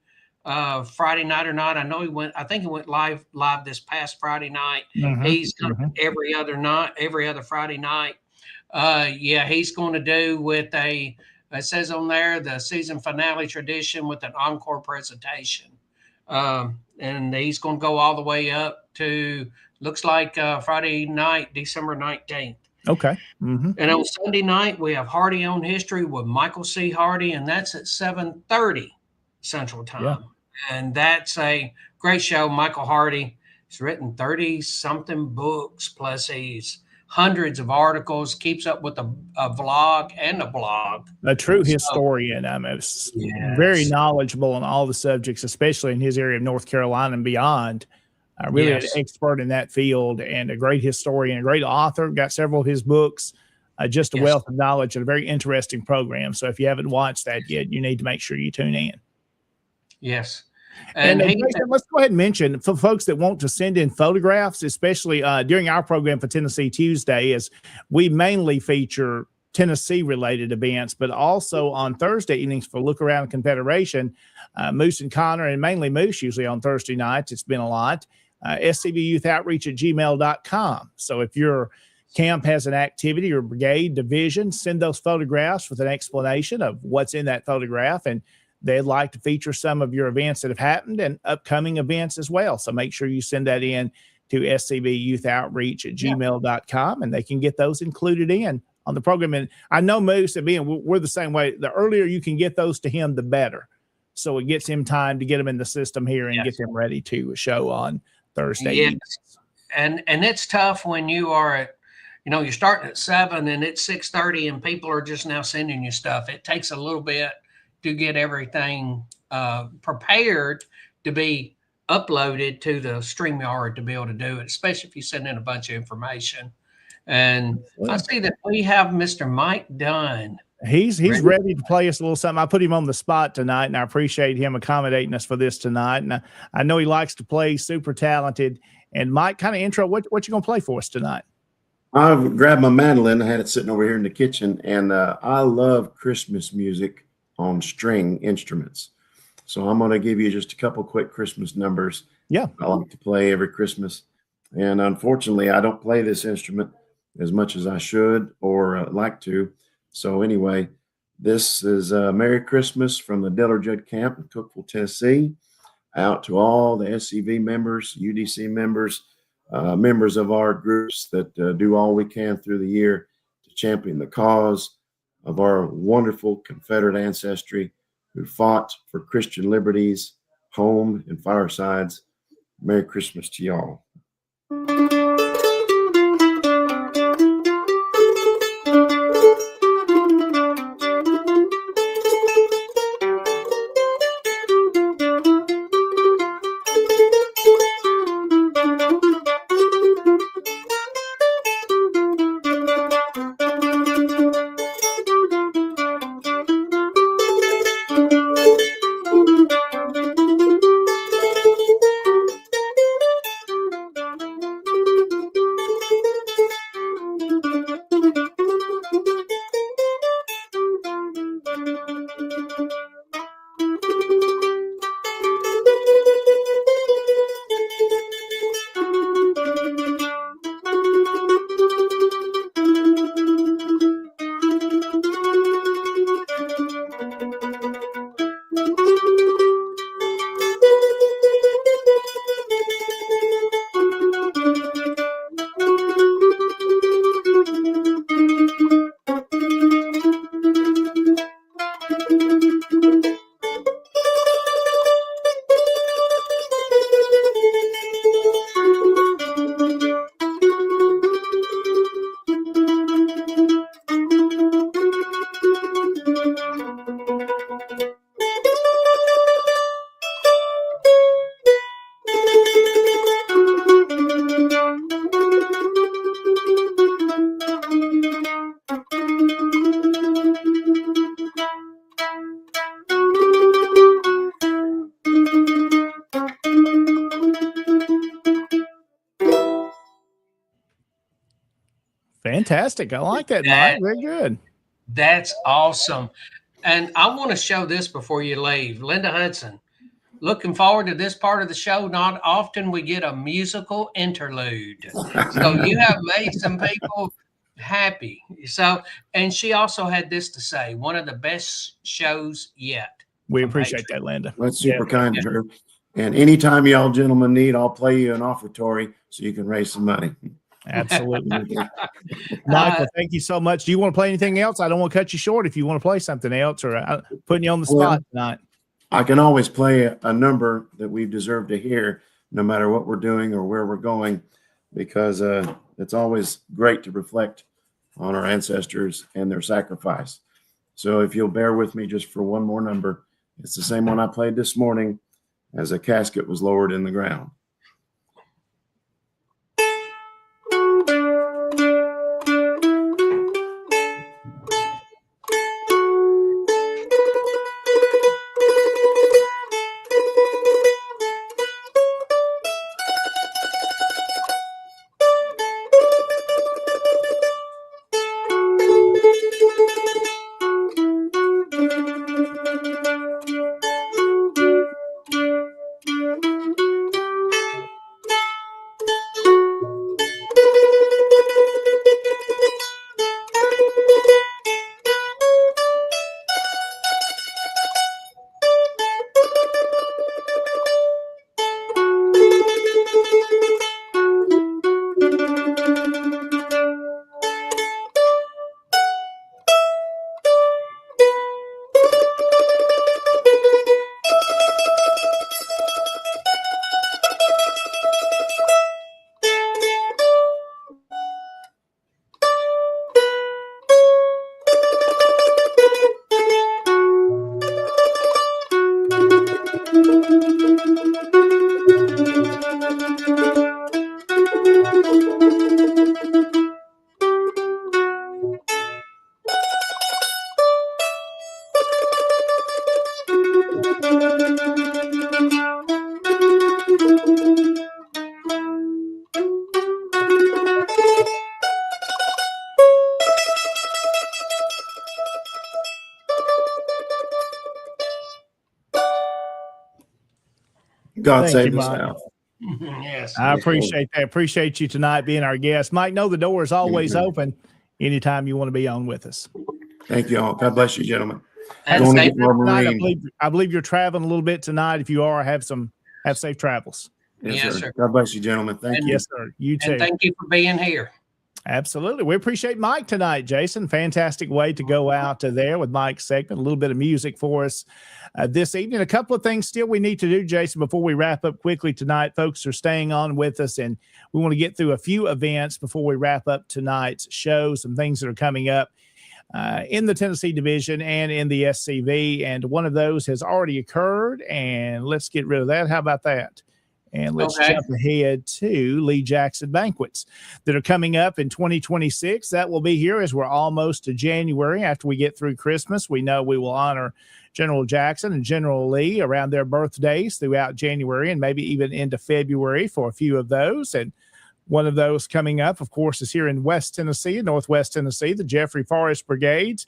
Friday night or not. I think he went live this past Friday night. He's every other Friday night. Yeah, he's going to do with it says on there, the season finale tradition with an encore presentation. And he's going to go all the way up to, looks like Friday night, December 19th. Okay. Mm-hmm. And on Sunday night, we have Hardy on History with Michael C. Hardy, and that's at 7:30 Central Time. Yeah. And that's a great show. Michael Hardy, he's written 30-something books, plus he's hundreds of articles, keeps up with a vlog and a blog. A true historian. Very knowledgeable on all the subjects, especially in his area of North Carolina and beyond. Really an expert in that field and a great historian, a great author, got several of his books, just a wealth of knowledge and a very interesting program. So if you haven't watched that yet, you need to make sure you tune in. Yes. And let's go ahead and mention for folks that want to send in photographs, especially during our program for Tennessee Tuesday, is we mainly feature Tennessee related events, but also on Thursday evenings for Look Around Confederation, Moose and Connor, and mainly Moose usually on Thursday nights. It's been a lot. scvyouth@gmail.com. So if your camp has an activity or brigade division, send those photographs with an explanation of what's in that photograph, and they'd like to feature some of your events that have happened and upcoming events as well. So make sure you send that in to scvyouth@gmail.com, and they can get those included in on the program. And I know Moose and we're the same way. The earlier you can get those to him, the better. So it gets him time to get them in the system here and get them ready to show on Thursday. Yes. And it's tough when you are at, you're starting at 7 and it's 6:30 and people are just now sending you stuff. It takes a little bit to get everything prepared to be uploaded to the StreamYard to be able to do it, especially if you send in a bunch of information. And I see that we have Mr. Mike Dunn. He's ready to play us a little something. I put him on the spot tonight, and I appreciate him accommodating us for this tonight. And I know he likes to play, super talented. And Mike, kind of intro, what you going to play for us tonight? I've grabbed my mandolin. I had it sitting over here in the kitchen, and I love Christmas music on string instruments. So I'm going to give you just a couple quick Christmas numbers. Yeah. I like to play every Christmas. And unfortunately, I don't play this instrument as much as I should or like to. So anyway, this is Merry Christmas from the Diller Judd Camp in Cookeville, Tennessee, out to all the SCV members, UDC members, members of our groups that do all we can through the year to champion the cause of our wonderful Confederate ancestry who fought for Christian liberties, home and firesides. Merry Christmas to y'all. Fantastic. I like that, Mike. Very good. That's awesome. And I want to show this before you leave. Linda Hudson, looking forward to this part of the show. Not often we get a musical interlude. So you have made some people happy. So, and she also had this to say: one of the best shows yet. We from appreciate Patriot. that, Linda. That's super Yeah. kind of her. And anytime y'all gentlemen need, I'll play you an offertory so you can raise some money. Absolutely. Michael, thank you so much. Do you want to play anything else? I don't want to cut you short if you want to play something else, or putting you on the spot tonight. I can always play a number that we deserve to hear, no matter what we're doing or where we're going, because it's always great to reflect on our ancestors and their sacrifice. So if you'll bear with me just for one more number, it's the same one I played this morning as a casket was lowered in the ground. God Thank save you, the Mike. South. Yes. I appreciate that. Appreciate you tonight being our guest. Mike, know the door is always open anytime you want to be on with us. Thank you all. God bless you, gentlemen. And Going to safe get more Tonight, Marine. I believe you're traveling a little bit tonight. If you are, have safe travels. Yes, sir. God bless you, gentlemen. Thank you. Yes, sir. You too. And thank you for being here. Absolutely. We appreciate Mike tonight, Jason. Fantastic way to go out to there with Mike's segment. A little bit of music for us this evening. A couple of things still we need to do, Jason, before we wrap up quickly tonight. Folks are staying on with us, and we want to get through a few events before we wrap up tonight's show, some things that are coming up in the Tennessee division and in the SCV. And one of those has already occurred, and let's get rid of that. How about that? And let's jump ahead to Lee Jackson banquets that are coming up in 2026. That will be here as we're almost to January. After we get through Christmas, we know we will honor General Jackson and General Lee around their birthdays throughout January and maybe even into February for a few of those. And one of those coming up, of course, is here in West Tennessee, Northwest Tennessee. The Jeffrey Forest Brigades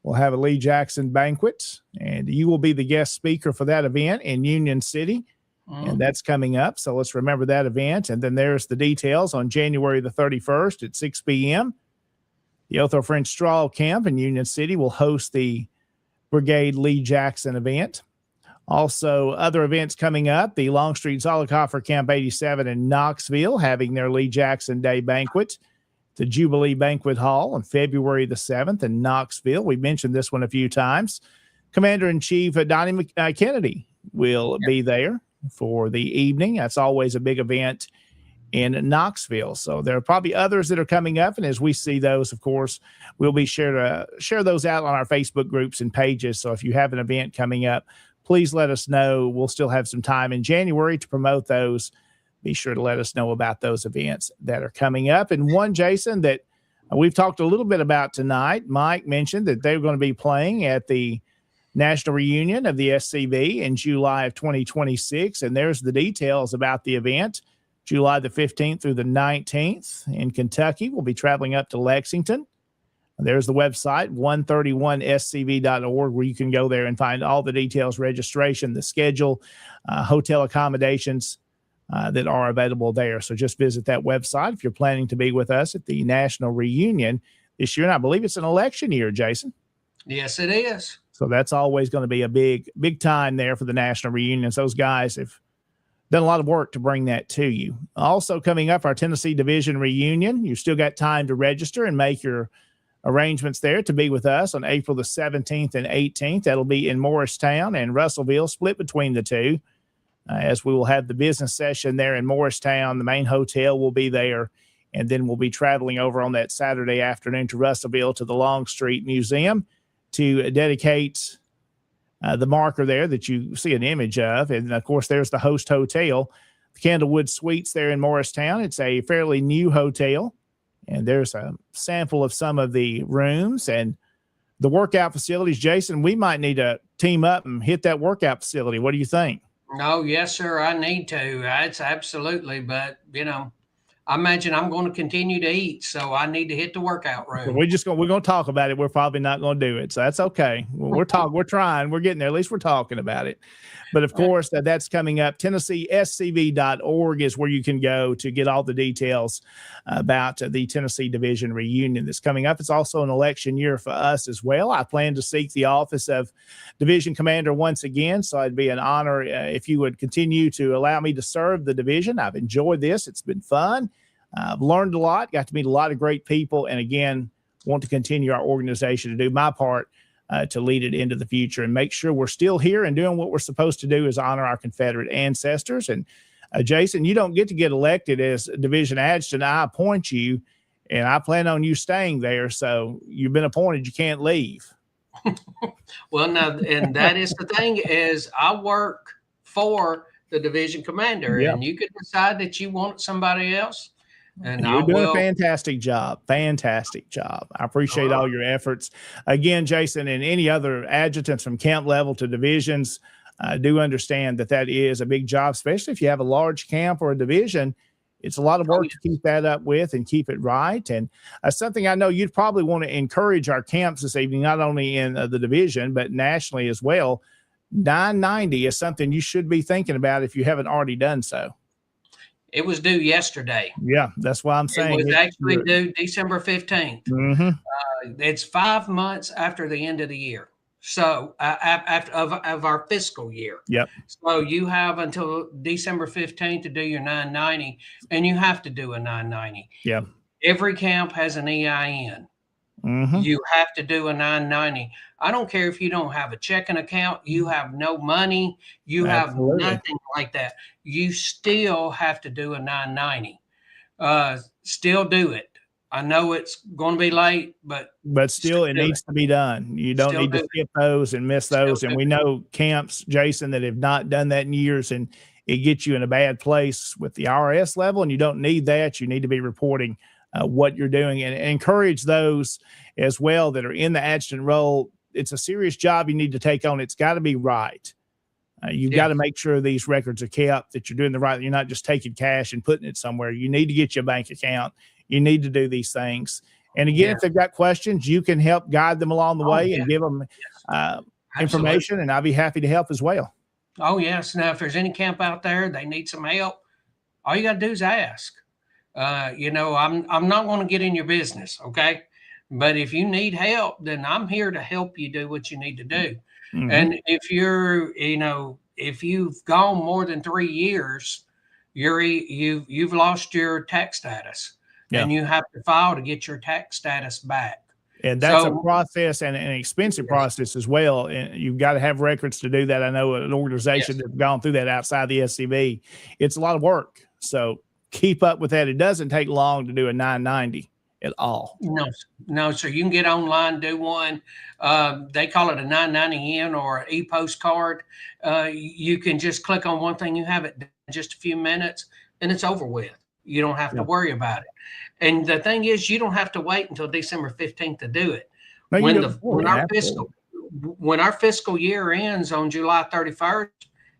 will have a Lee Jackson banquet, and you will be the guest speaker for that event in Union City. And that's coming up. So let's remember that event. And then there's the details on January the 31st at 6 p.m. The Otho French Straw Camp in Union City will host the Brigade Lee Jackson event. Also, other events coming up. The Longstreet Zollicoffer Camp 87 in Knoxville having their Lee Jackson Day banquet. The Jubilee Banquet Hall on February the 7th in Knoxville. We mentioned this one a few times. Commander-in-Chief Donnie Kennedy will be there for the evening. That's always a big event in Knoxville. So there are probably others that are coming up. And as we see those, of course, we'll be sure to share those out on our Facebook groups and pages. So if you have an event coming up, please let us know. We'll still have some time in January to promote those. Be sure to let us know about those events that are coming up. And one, Jason, that we've talked a little bit about tonight, Mike mentioned that they're going to be playing at the National Reunion of the SCV in July of 2026. And there's the details about the event. July the 15th through the 19th in Kentucky. We'll be traveling up to Lexington. There's the website, 131scv.org, where you can go there and find all the details, registration, the schedule, hotel accommodations, that are available there. So just visit that website if you're planning to be with us at the national reunion this year. And I believe it's an election year, Jason. Yes, it is. So that's always going to be a big time there for the national reunions. Those guys have done a lot of work to bring that to you. Also coming up, our Tennessee Division reunion. You still got time to register and make your arrangements there to be with us on April the 17th and 18th. That'll be in Morristown and Russellville, split between the two, as we will have the business session there in Morristown. The main hotel will be there, and then we'll be traveling over on that Saturday afternoon to Russellville to the Longstreet Museum to dedicate the marker there that you see an image of. And, of course, there's the host hotel, the Candlewood Suites there in Morristown. It's a fairly new hotel. And there's a sample of some of the rooms and the workout facilities. Jason, we might need to team up and hit that workout facility. What do you think? No, yes, sir. I need to. It's absolutely. But, I imagine I'm going to continue to eat, so I need to hit the workout room. We're going to talk about it. We're probably not going to do it, so that's okay. We're trying. We're getting there. At least we're talking about it. But of course, that's coming up. TennesseeSCV.org is where you can go to get all the details about the Tennessee Division reunion that's coming up. It's also an election year for us as well. I plan to seek the office of Division Commander once again, so it'd be an honor if you would continue to allow me to serve the division. I've enjoyed this. It's been fun. I've learned a lot, got to meet a lot of great people, and again, want to continue our organization to do my part to lead it into the future and make sure we're still here and doing what we're supposed to do is honor our Confederate ancestors. And Jason, you don't get to get elected as division adjutant. I appoint you, and I plan on you staying there. So you've been appointed. You can't leave. Well, no, and that is the thing is I work for the division commander, and you could decide that you want somebody else. And you're doing a fantastic job. Fantastic job. I appreciate all your efforts. Again, Jason, and any other adjutants from camp level to divisions, do understand that is a big job, especially if you have a large camp or a division. It's a lot of work to keep that up with and keep it right. And something I know you'd probably want to encourage our camps this evening, not only in the division, but nationally as well. 990 is something you should be thinking about if you haven't already done so. It was due yesterday. Yeah, that's why I'm saying it was actually due December 15th. Mm-hmm. It's 5 months after the end of the year. So after of our fiscal year. Yep. So you have until December 15th to do your 990, and you have to do a 990. Yeah. Every camp has an EIN. Mm-hmm. You have to do a 990. I don't care if you don't have a checking account, you have no money, you have nothing like that. You still have to do a 990. Still do it. I know it's going to be late, but still it needs to be done. You don't need to skip those and miss those. And we know camps, Jason, that have not done that in years, and it gets you in a bad place with the IRS level, and you don't need that. You need to be reporting what you're doing, and encourage those as well that are in the adjutant role. It's a serious job you need to take on. It's got to be right. You've got to make sure these records are kept, that you're doing the right. You're not just taking cash and putting it somewhere. You need to get your bank account. You need to do these things. And again, if they've got questions, you can help guide them along the way and give them information, and I'll be happy to help as well. Oh, yes. Now, if there's any camp out there, they need some help, all you got to do is ask. I'm not going to get in your business, okay? But if you need help, then I'm here to help you do what you need to do. Mm-hmm. And if if you've gone more than 3 years, you've lost your tax status, and you have to file to get your tax status back. And that's a process and an expensive process as well. And you've got to have records to do that. I know an organization that's gone through that outside the SCV. It's a lot of work. So keep up with that. It doesn't take long to do a 990 at all. No. So you can get online, do one. They call it a 990N or an e-postcard. You can just click on one thing. You have it in just a few minutes, and it's over with. You don't have to worry about it. And the thing is, you don't have to wait until December 15th to do it. No, When our fiscal year ends on July 31st,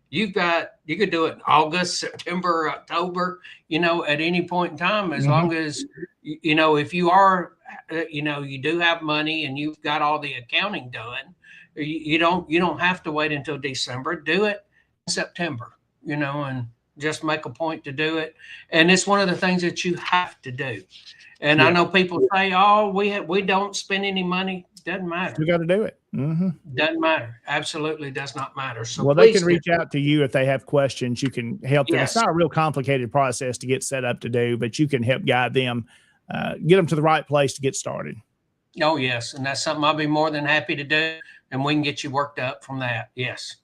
you could do it in August, September, October, at any point in time, as long as, if you are, you do have money and you've got all the accounting done, you don't have to wait until December. Do it in September, and Just make a point to do it. And it's one of the things that you have to do. And I Yeah. know people say, oh, we don't spend any money. Doesn't matter. You got to do it. Mm-hmm. Doesn't matter. Absolutely does not matter. So Well, they please can reach out to you if they have questions. You can help them. It's Yes. not a real complicated process to get set up to do, but you can help guide them, get them to the right place to get started. Oh, yes. And that's something I'll be more than happy to do. And we can get you worked up from that. Yes.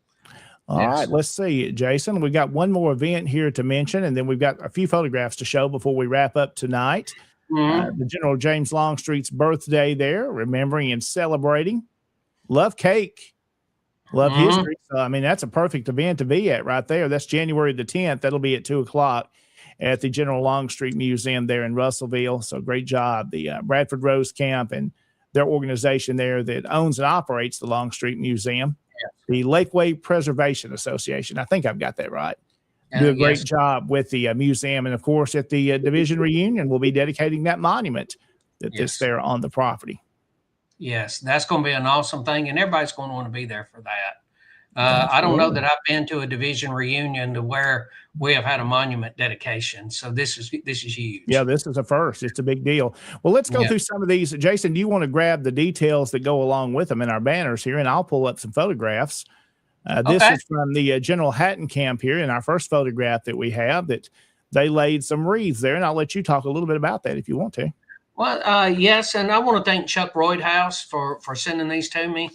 All right, let's see, Jason. We've got one more event here to mention, and then we've got a few photographs to show before we wrap up tonight. The General James Longstreet's birthday there, remembering and celebrating. Love cake. Love history. So, I mean, that's a perfect event to be at right there. That's January the 10th. That'll be at 2:00 at the General Longstreet Museum there in Russellville. So great job. The Bradford Rose Camp and their organization there that owns and operates the Longstreet Museum. The Lakeway Preservation Association. I think I've got that right. Do a great job with the museum. And of course, at the division reunion, we'll be dedicating that monument that's there on the property. Yes, that's going to be an awesome thing. And everybody's going to want to be there for that. I don't know that I've been to a division reunion to where we have had a monument dedication. So this is huge. Yeah, this is a first. It's a big deal. Well, let's go through some of these. Jason, do you want to grab the details that go along with them in our banners here? And I'll pull up some photographs. This is from the General Hatton camp here in our first photograph that we have, that they laid some wreaths there. And I'll let you talk a little bit about that if you want to. Well, yes. And I want to thank Chuck Roydhouse for sending these to me.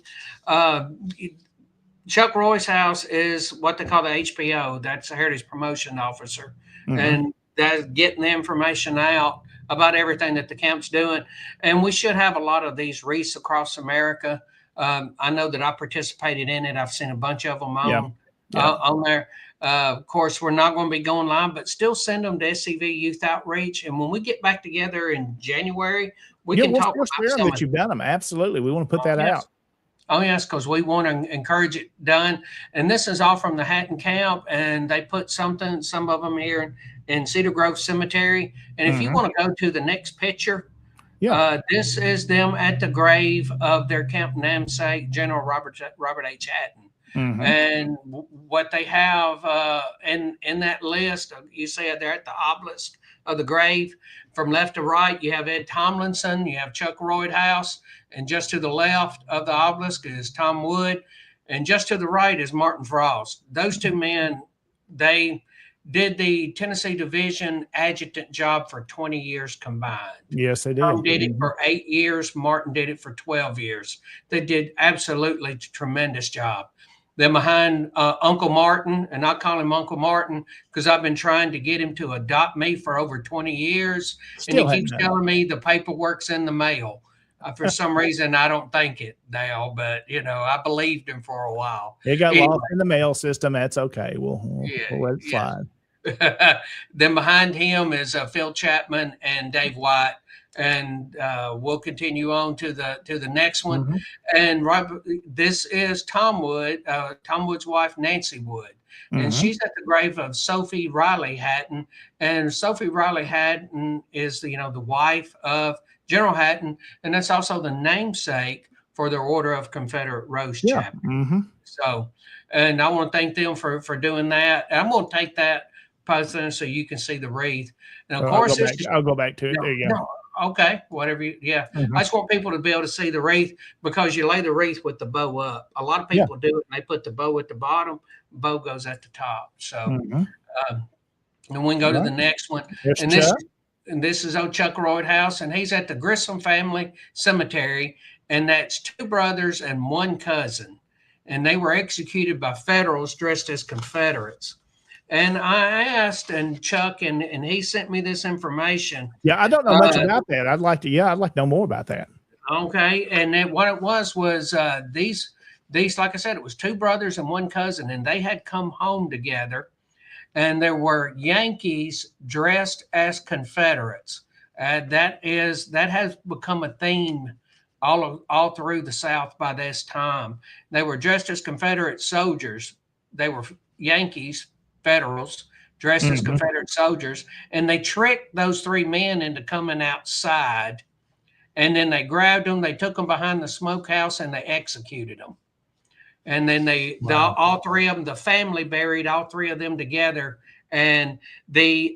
Chuck Roydhouse is what they call the HPO. That's a Heritage Promotion Officer. And that's getting the information out about everything that the camp's doing. And we should have a lot of these wreaths across America. I know that I participated in it. I've seen a bunch of them on there. Of course, we're not going to be going live, but still send them to SCV Youth Outreach. And when we get back together in January, we can talk about some that you've done them. Absolutely. We want to put that out. Oh, yes, because we want to encourage it done. And this is all from the Hatton camp, and they put some of them here in Cedar Grove Cemetery. And if you want to go to the next picture, this is them at the grave of their camp namesake, General Robert H. Hatton. And what they have in that list, you see it there at the obelisk of the grave. From left to right, you have Ed Tomlinson, you have Chuck Roydhouse, and just to the left of the obelisk is Tom Wood, and just to the right is Martin Frost. Those two men, they did the Tennessee Division adjutant job for 20 years combined. Yes, they did. Tom did it for 8 years. Martin did it for 12 years. They did absolutely tremendous job. Then behind Uncle Martin, and I call him Uncle Martin because I've been trying to get him to adopt me for over 20 years. And he keeps telling me the paperwork's in the mail. For some reason, I don't think it now, but, I believed him for a while. It got lost in the mail system. That's okay. We'll let it slide. Then behind him is Phil Chapman and Dave White. And we'll continue on to the next one. And this is Tom Wood, Tom Wood's wife, Nancy Wood. And she's at the grave of Sophie Riley Hatton. And Sophie Riley Hatton is the wife of General Hatton, and that's also the namesake for the Order of Confederate Rose Chapter. So, and I want to thank them for doing that. And I'm going to take that post so you can see the wreath. And of course, I'll go back to it. There you go. Okay, whatever I just want people to be able to see the wreath because you lay the wreath with the bow up. A lot of people do it and they put the bow at the bottom, bow goes at the top. So, and we can go to the next one. And this is old Chuck Roydhouse, and he's at the Grissom Family Cemetery, and that's 2 brothers and 1 cousin. And they were executed by Federals dressed as Confederates. And I asked, and Chuck, and he sent me this information. Yeah, I don't know much about that. I'd like to know more about that. Okay, and then what it was these, like I said, it was 2 brothers and 1 cousin, and they had come home together. And there were Yankees dressed as Confederates. That has become a theme all through the South by this time. They were dressed as Confederate soldiers. They were Yankees, Federals, dressed as Confederate soldiers. And they tricked those 3 men into coming outside. And then they grabbed them, they took them behind the smokehouse, and they executed them. And then all 3 of them, the family buried all 3 of them together And the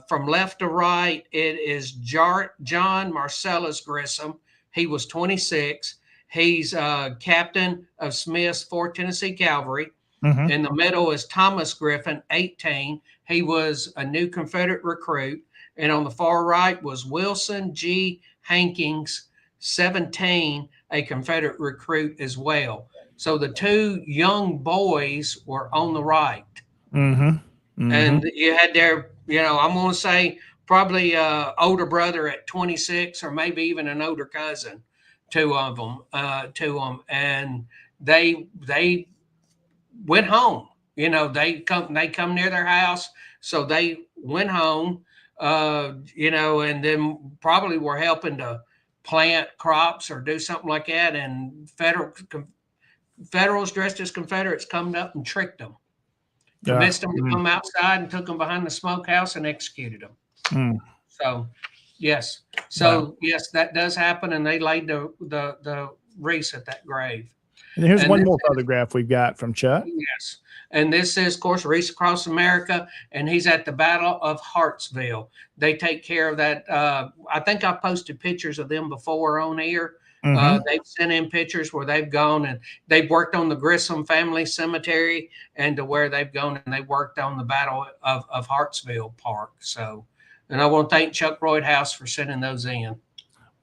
from left to right, it is John Marcellus Grissom. He was 26. He's captain of Smith's 4th Tennessee Cavalry. Mm-hmm. In the middle is Thomas Griffin, 18. He was a new Confederate recruit. And on the far right was Wilson G. Hankins, 17, a Confederate recruit as well. So the two young boys were on the right. Mm-hmm. Mm-hmm. And you had their, I'm going to say probably older brother at 26, or maybe even an older cousin, two of them, and they went home. They come near their house, so they went home. And then probably were helping to plant crops or do something like that. And Federals dressed as Confederates come up and tricked them. Convinced them to come outside and took them behind the smokehouse and executed them. So, yes. Yes, that does happen. And they laid the wreaths at that grave. And here's one more photograph we've got from Chuck. Yes. And this is, of course, Wreaths Across America. And he's at the Battle of Hartsville. They take care of that. I think I posted pictures of them before on here. They've sent in pictures where they've gone and they've worked on the Grissom Family Cemetery, and to where they've gone and they worked on the Battle of Hartsville Park. So, and I want to thank Chuck Broadhouse for sending those in.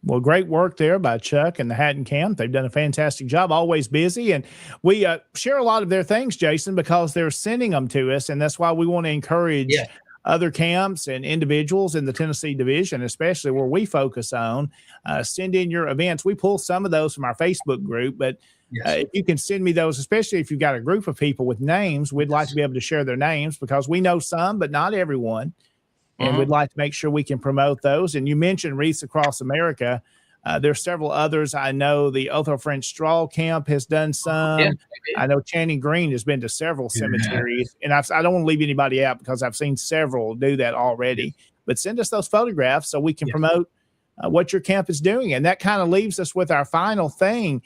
Well, great work there by Chuck and the Hatton Camp. They've done a fantastic job, always busy. And we share a lot of their things, Jason, because they're sending them to us. And that's why we want to encourage other camps and individuals in the Tennessee division, especially where we focus on, send in your events. We pull some of those from our Facebook group, but if you can send me those, especially if you've got a group of people with names, we'd like to be able to share their names, because we know some, but not everyone. And we'd like to make sure we can promote those. And you mentioned Wreaths Across America. There's several others. I know the Otho French Straw Camp has done some. I know Channing Green has been to several cemeteries. And I don't want to leave anybody out, because I've seen several do that already. But send us those photographs so we can promote what your camp is doing. And that kind of leaves us with our final thing,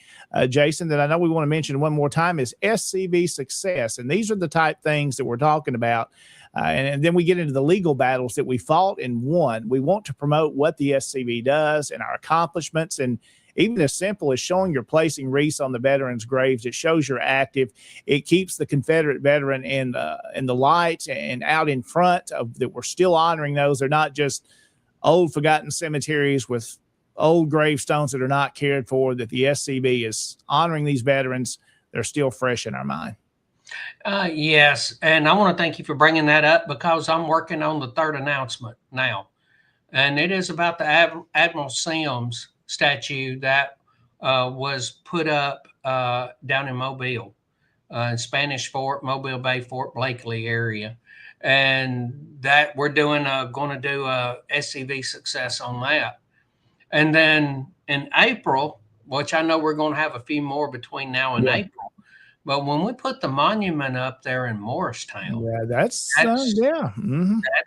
Jason, that I know we want to mention one more time, is SCV success. And these are the type things that we're talking about. And then we get into the legal battles that we fought and won. We want to promote what the SCV does and our accomplishments. And even as simple as showing you're placing wreaths on the veterans' graves, it shows you're active. It keeps the Confederate veteran in the light and out in front of that. We're still honoring those. They're not just old forgotten cemeteries with old gravestones that are not cared for, that the SCV is honoring these veterans. They're still fresh in our mind. Yes, and I want to thank you for bringing that up, because I'm working on the third announcement now, and it is about the Admiral Sims statue that was put up down in Mobile, in Spanish Fort, Mobile Bay, Fort Blakely area, and that we're going to do a SCV success on that. And then in April, which I know we're going to have a few more between now and April. But when we put the monument up there in Morristown, that's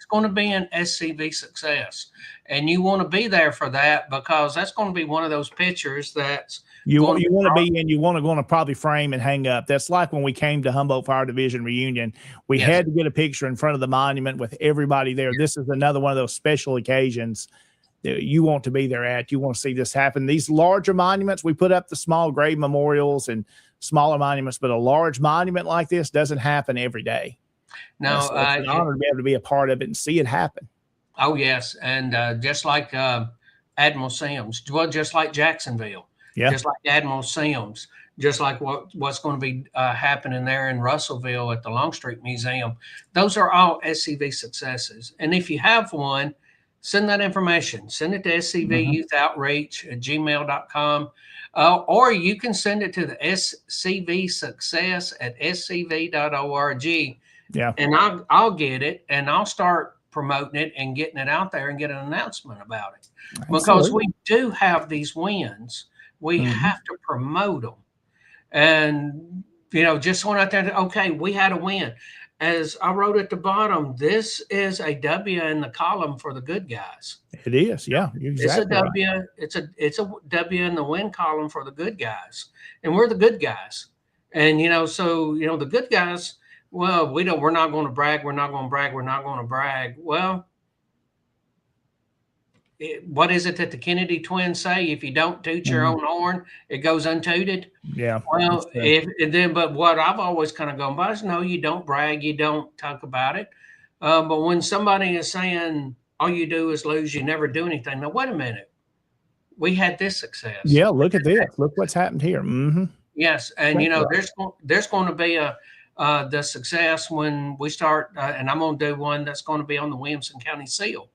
going to be an SCV success. And you want to be there for that, because that's going to be one of those pictures that's you want to be in. You want to probably frame and hang up. That's like when we came to Humboldt Fire Division reunion. We had to get a picture in front of the monument with everybody there. This is another one of those special occasions that you want to be there at. You want to see this happen. These larger monuments, we put up the small grave memorials and smaller monuments, but a large monument like this doesn't happen every day. No, it's an honor to be able to be a part of it and see it happen. Oh, yes. And just like Admiral Sims, well, just like Jacksonville, just like Admiral Sims, just like what's going to be happening there in Russellville at the Longstreet Museum. Those are all SCV successes. And if you have one, send that information. Send it to scvyouthOutreach@gmail.com. Or you can send it to the scvsuccess@scv.org. Yeah. And I'll get it, and I'll start promoting it and getting it out there and get an announcement about it. Absolutely. Because we do have these wins. We have to promote them. And, just going out there, okay, we had a win. As I wrote at the bottom, this is a W in the column for the good guys. It is, yeah. Exactly. It's a W. Right. It's a W in the win column for the good guys, and we're the good guys. And so the good guys, well, we're not going to brag. We're not going to brag. We're not going to brag. Well, what is it that the Kennedy twins say? If you don't toot your own horn, it goes untooted. Yeah. Well, but what I've always kind of gone by is no, you don't brag, you don't talk about it. But when somebody is saying all you do is lose, you never do anything. Now, wait a minute. We had this success. Yeah. Look at this. Look what's happened here. Mm-hmm. Yes. And, there's going to be the success when we start, and I'm going to do one that's going to be on the Williamson County Seal.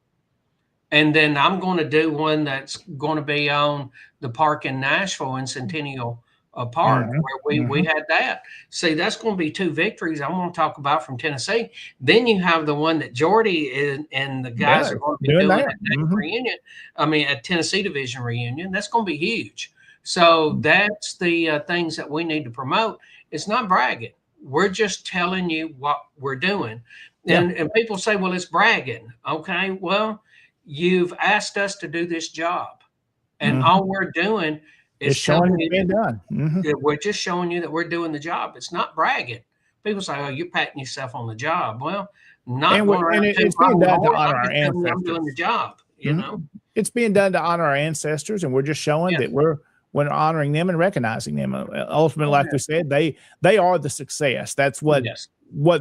And then I'm going to do one that's going to be on the park in Nashville in Centennial Park, where we had that. See, that's going to be 2 victories I'm going to talk about from Tennessee. Then you have the one that Jordy and the guys are going to be doing at that reunion. I mean, at Tennessee Division reunion. That's going to be huge. So that's the things that we need to promote. It's not bragging. We're just telling you what we're doing. And people say, well, it's bragging. Okay, well, you've asked us to do this job, and all we're doing is showing it's being done. We're just showing you that we're doing the job. It's not bragging. People say, "Oh, you're patting yourself on the job." Well, not and, going around it's being done to honor our ancestors. I'm doing the job. You know, it's being done to honor our ancestors, and we're just showing that we're honoring them and recognizing them. Ultimately, like we said, they are the success. That's what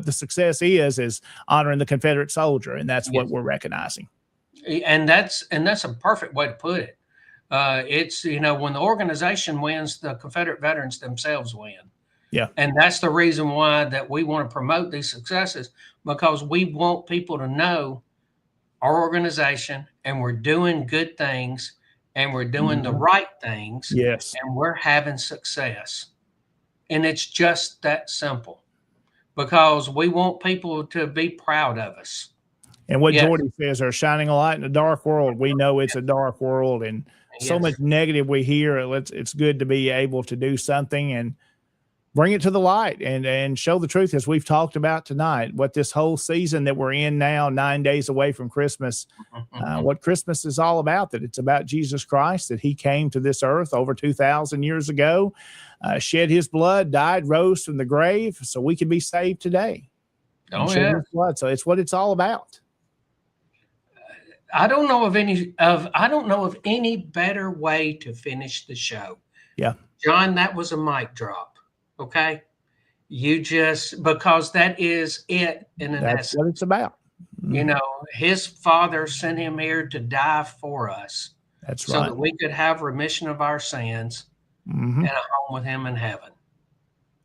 the success is honoring the Confederate soldier, and that's what we're recognizing. And that's a perfect way to put it. It's, when the organization wins, the Confederate veterans themselves win. Yeah. And that's the reason why that we want to promote these successes, because we want people to know our organization, and we're doing good things, and we're doing the right things. Yes. And we're having success. And it's just that simple, because we want people to be proud of us. And what Jordy says, they're shining a light in a dark world. We know it's a dark world, and so much negative we hear. It's good to be able to do something and bring it to the light and show the truth, as we've talked about tonight, what this whole season that we're in now, 9 days away from Christmas, what Christmas is all about, that it's about Jesus Christ, that he came to this earth over 2,000 years ago, shed his blood, died, rose from the grave, so we can be saved today. His blood. So it's what it's all about. I don't know of any better way to finish the show. Yeah. John, that was a mic drop. Okay. Because that is it in an essence. That's what it's about. His father sent him here to die for us. That's so right. that we could have remission of our sins and a home with him in heaven.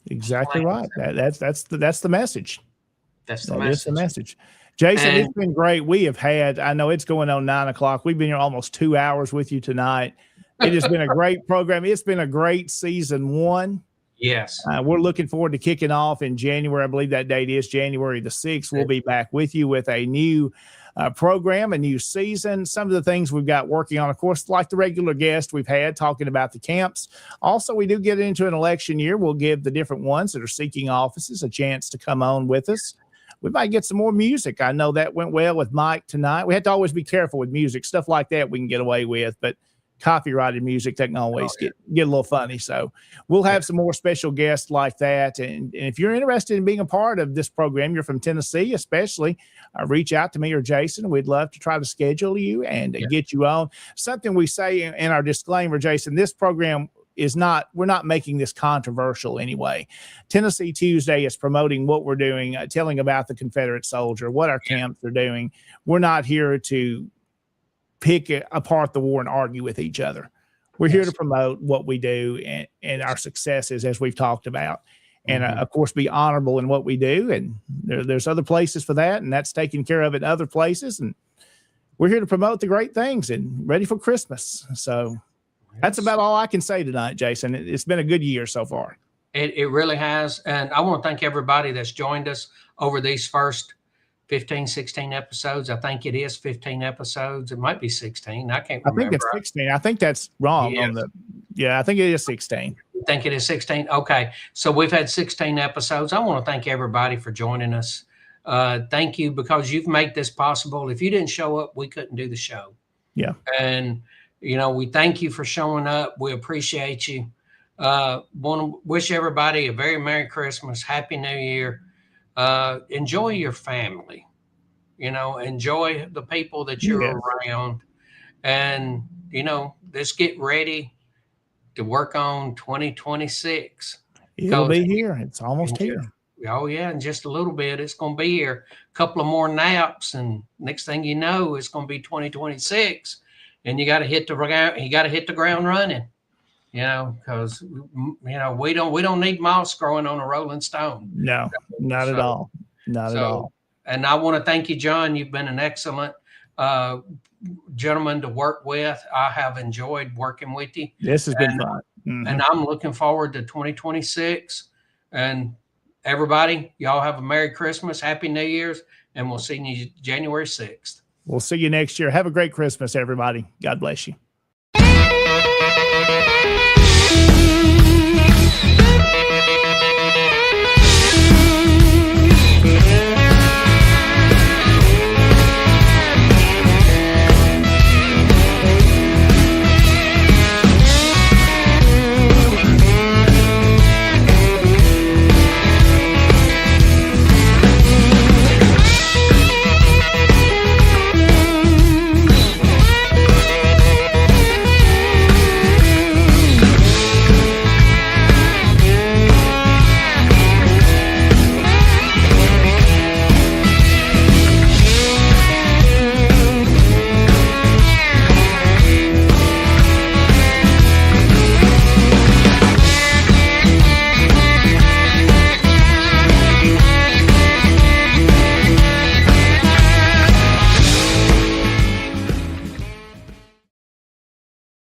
Exactly right. That's the message. That's the message. Jason, it's been great. We have had, I know it's going on 9:00. We've been here almost 2 hours with you tonight. It has been a great program. It's been a great season 1. Yes. We're looking forward to kicking off in January. I believe that date is January the 6th. We'll be back with you with a new program, a new season. Some of the things we've got working on, of course, like the regular guest we've had talking about the camps. Also, we do get into an election year. We'll give the different ones that are seeking offices a chance to come on with us. We might get some more music. I know that went well with Mike tonight. We have to always be careful with music. Stuff like that we can get away with, but copyrighted music that can always get a little funny. So we'll have some more special guests like that. And if you're interested in being a part of this program, you're from Tennessee, especially, reach out to me or Jason. We'd love to try to schedule you and get you on. Something we say in our disclaimer, Jason, this program we're not making this controversial anyway. Tennessee Tuesday is promoting what we're doing, telling about the Confederate soldier, what our camps are doing. We're not here to pick apart the war and argue with each other. We're here to promote what we do and our successes, as we've talked about. And of course, be honorable in what we do. And there's other places for that, and that's taken care of in other places. And we're here to promote the great things and ready for Christmas. So that's about all I can say tonight, Jason. It's been a good year so far. It really has. And I want to thank everybody that's joined us over these first 15, 16 episodes. I think it is 15 episodes. It might be 16. I can't remember. I think it's 16. I think that's wrong I think it is 16. You think it is 16? Okay. So we've had 16 episodes. I want to thank everybody for joining us. Thank you, because you've made this possible. If you didn't show up, we couldn't do the show. Yeah. And we thank you for showing up. We appreciate you. Want to wish everybody a very Merry Christmas, Happy New Year. enjoy your family, enjoy the people that you're Yes. around, and, let's get ready to work on 2026. It'll Because be here. It's almost here. oh yeah, in just a little bit, it's going to be here. A couple of more naps, and next thing you know, it's going to be 2026, and you got to hit the ground. You got to hit the ground running. Because we don't need moss growing on a rolling stone. No, not at all. Not at all. And I want to thank you, John. You've been an excellent gentleman to work with. I have enjoyed working with you. This has been fun. And I'm looking forward to 2026. And everybody, y'all have a Merry Christmas, Happy New Year's, and we'll see you January 6th. We'll see you next year. Have a great Christmas, everybody. God bless you.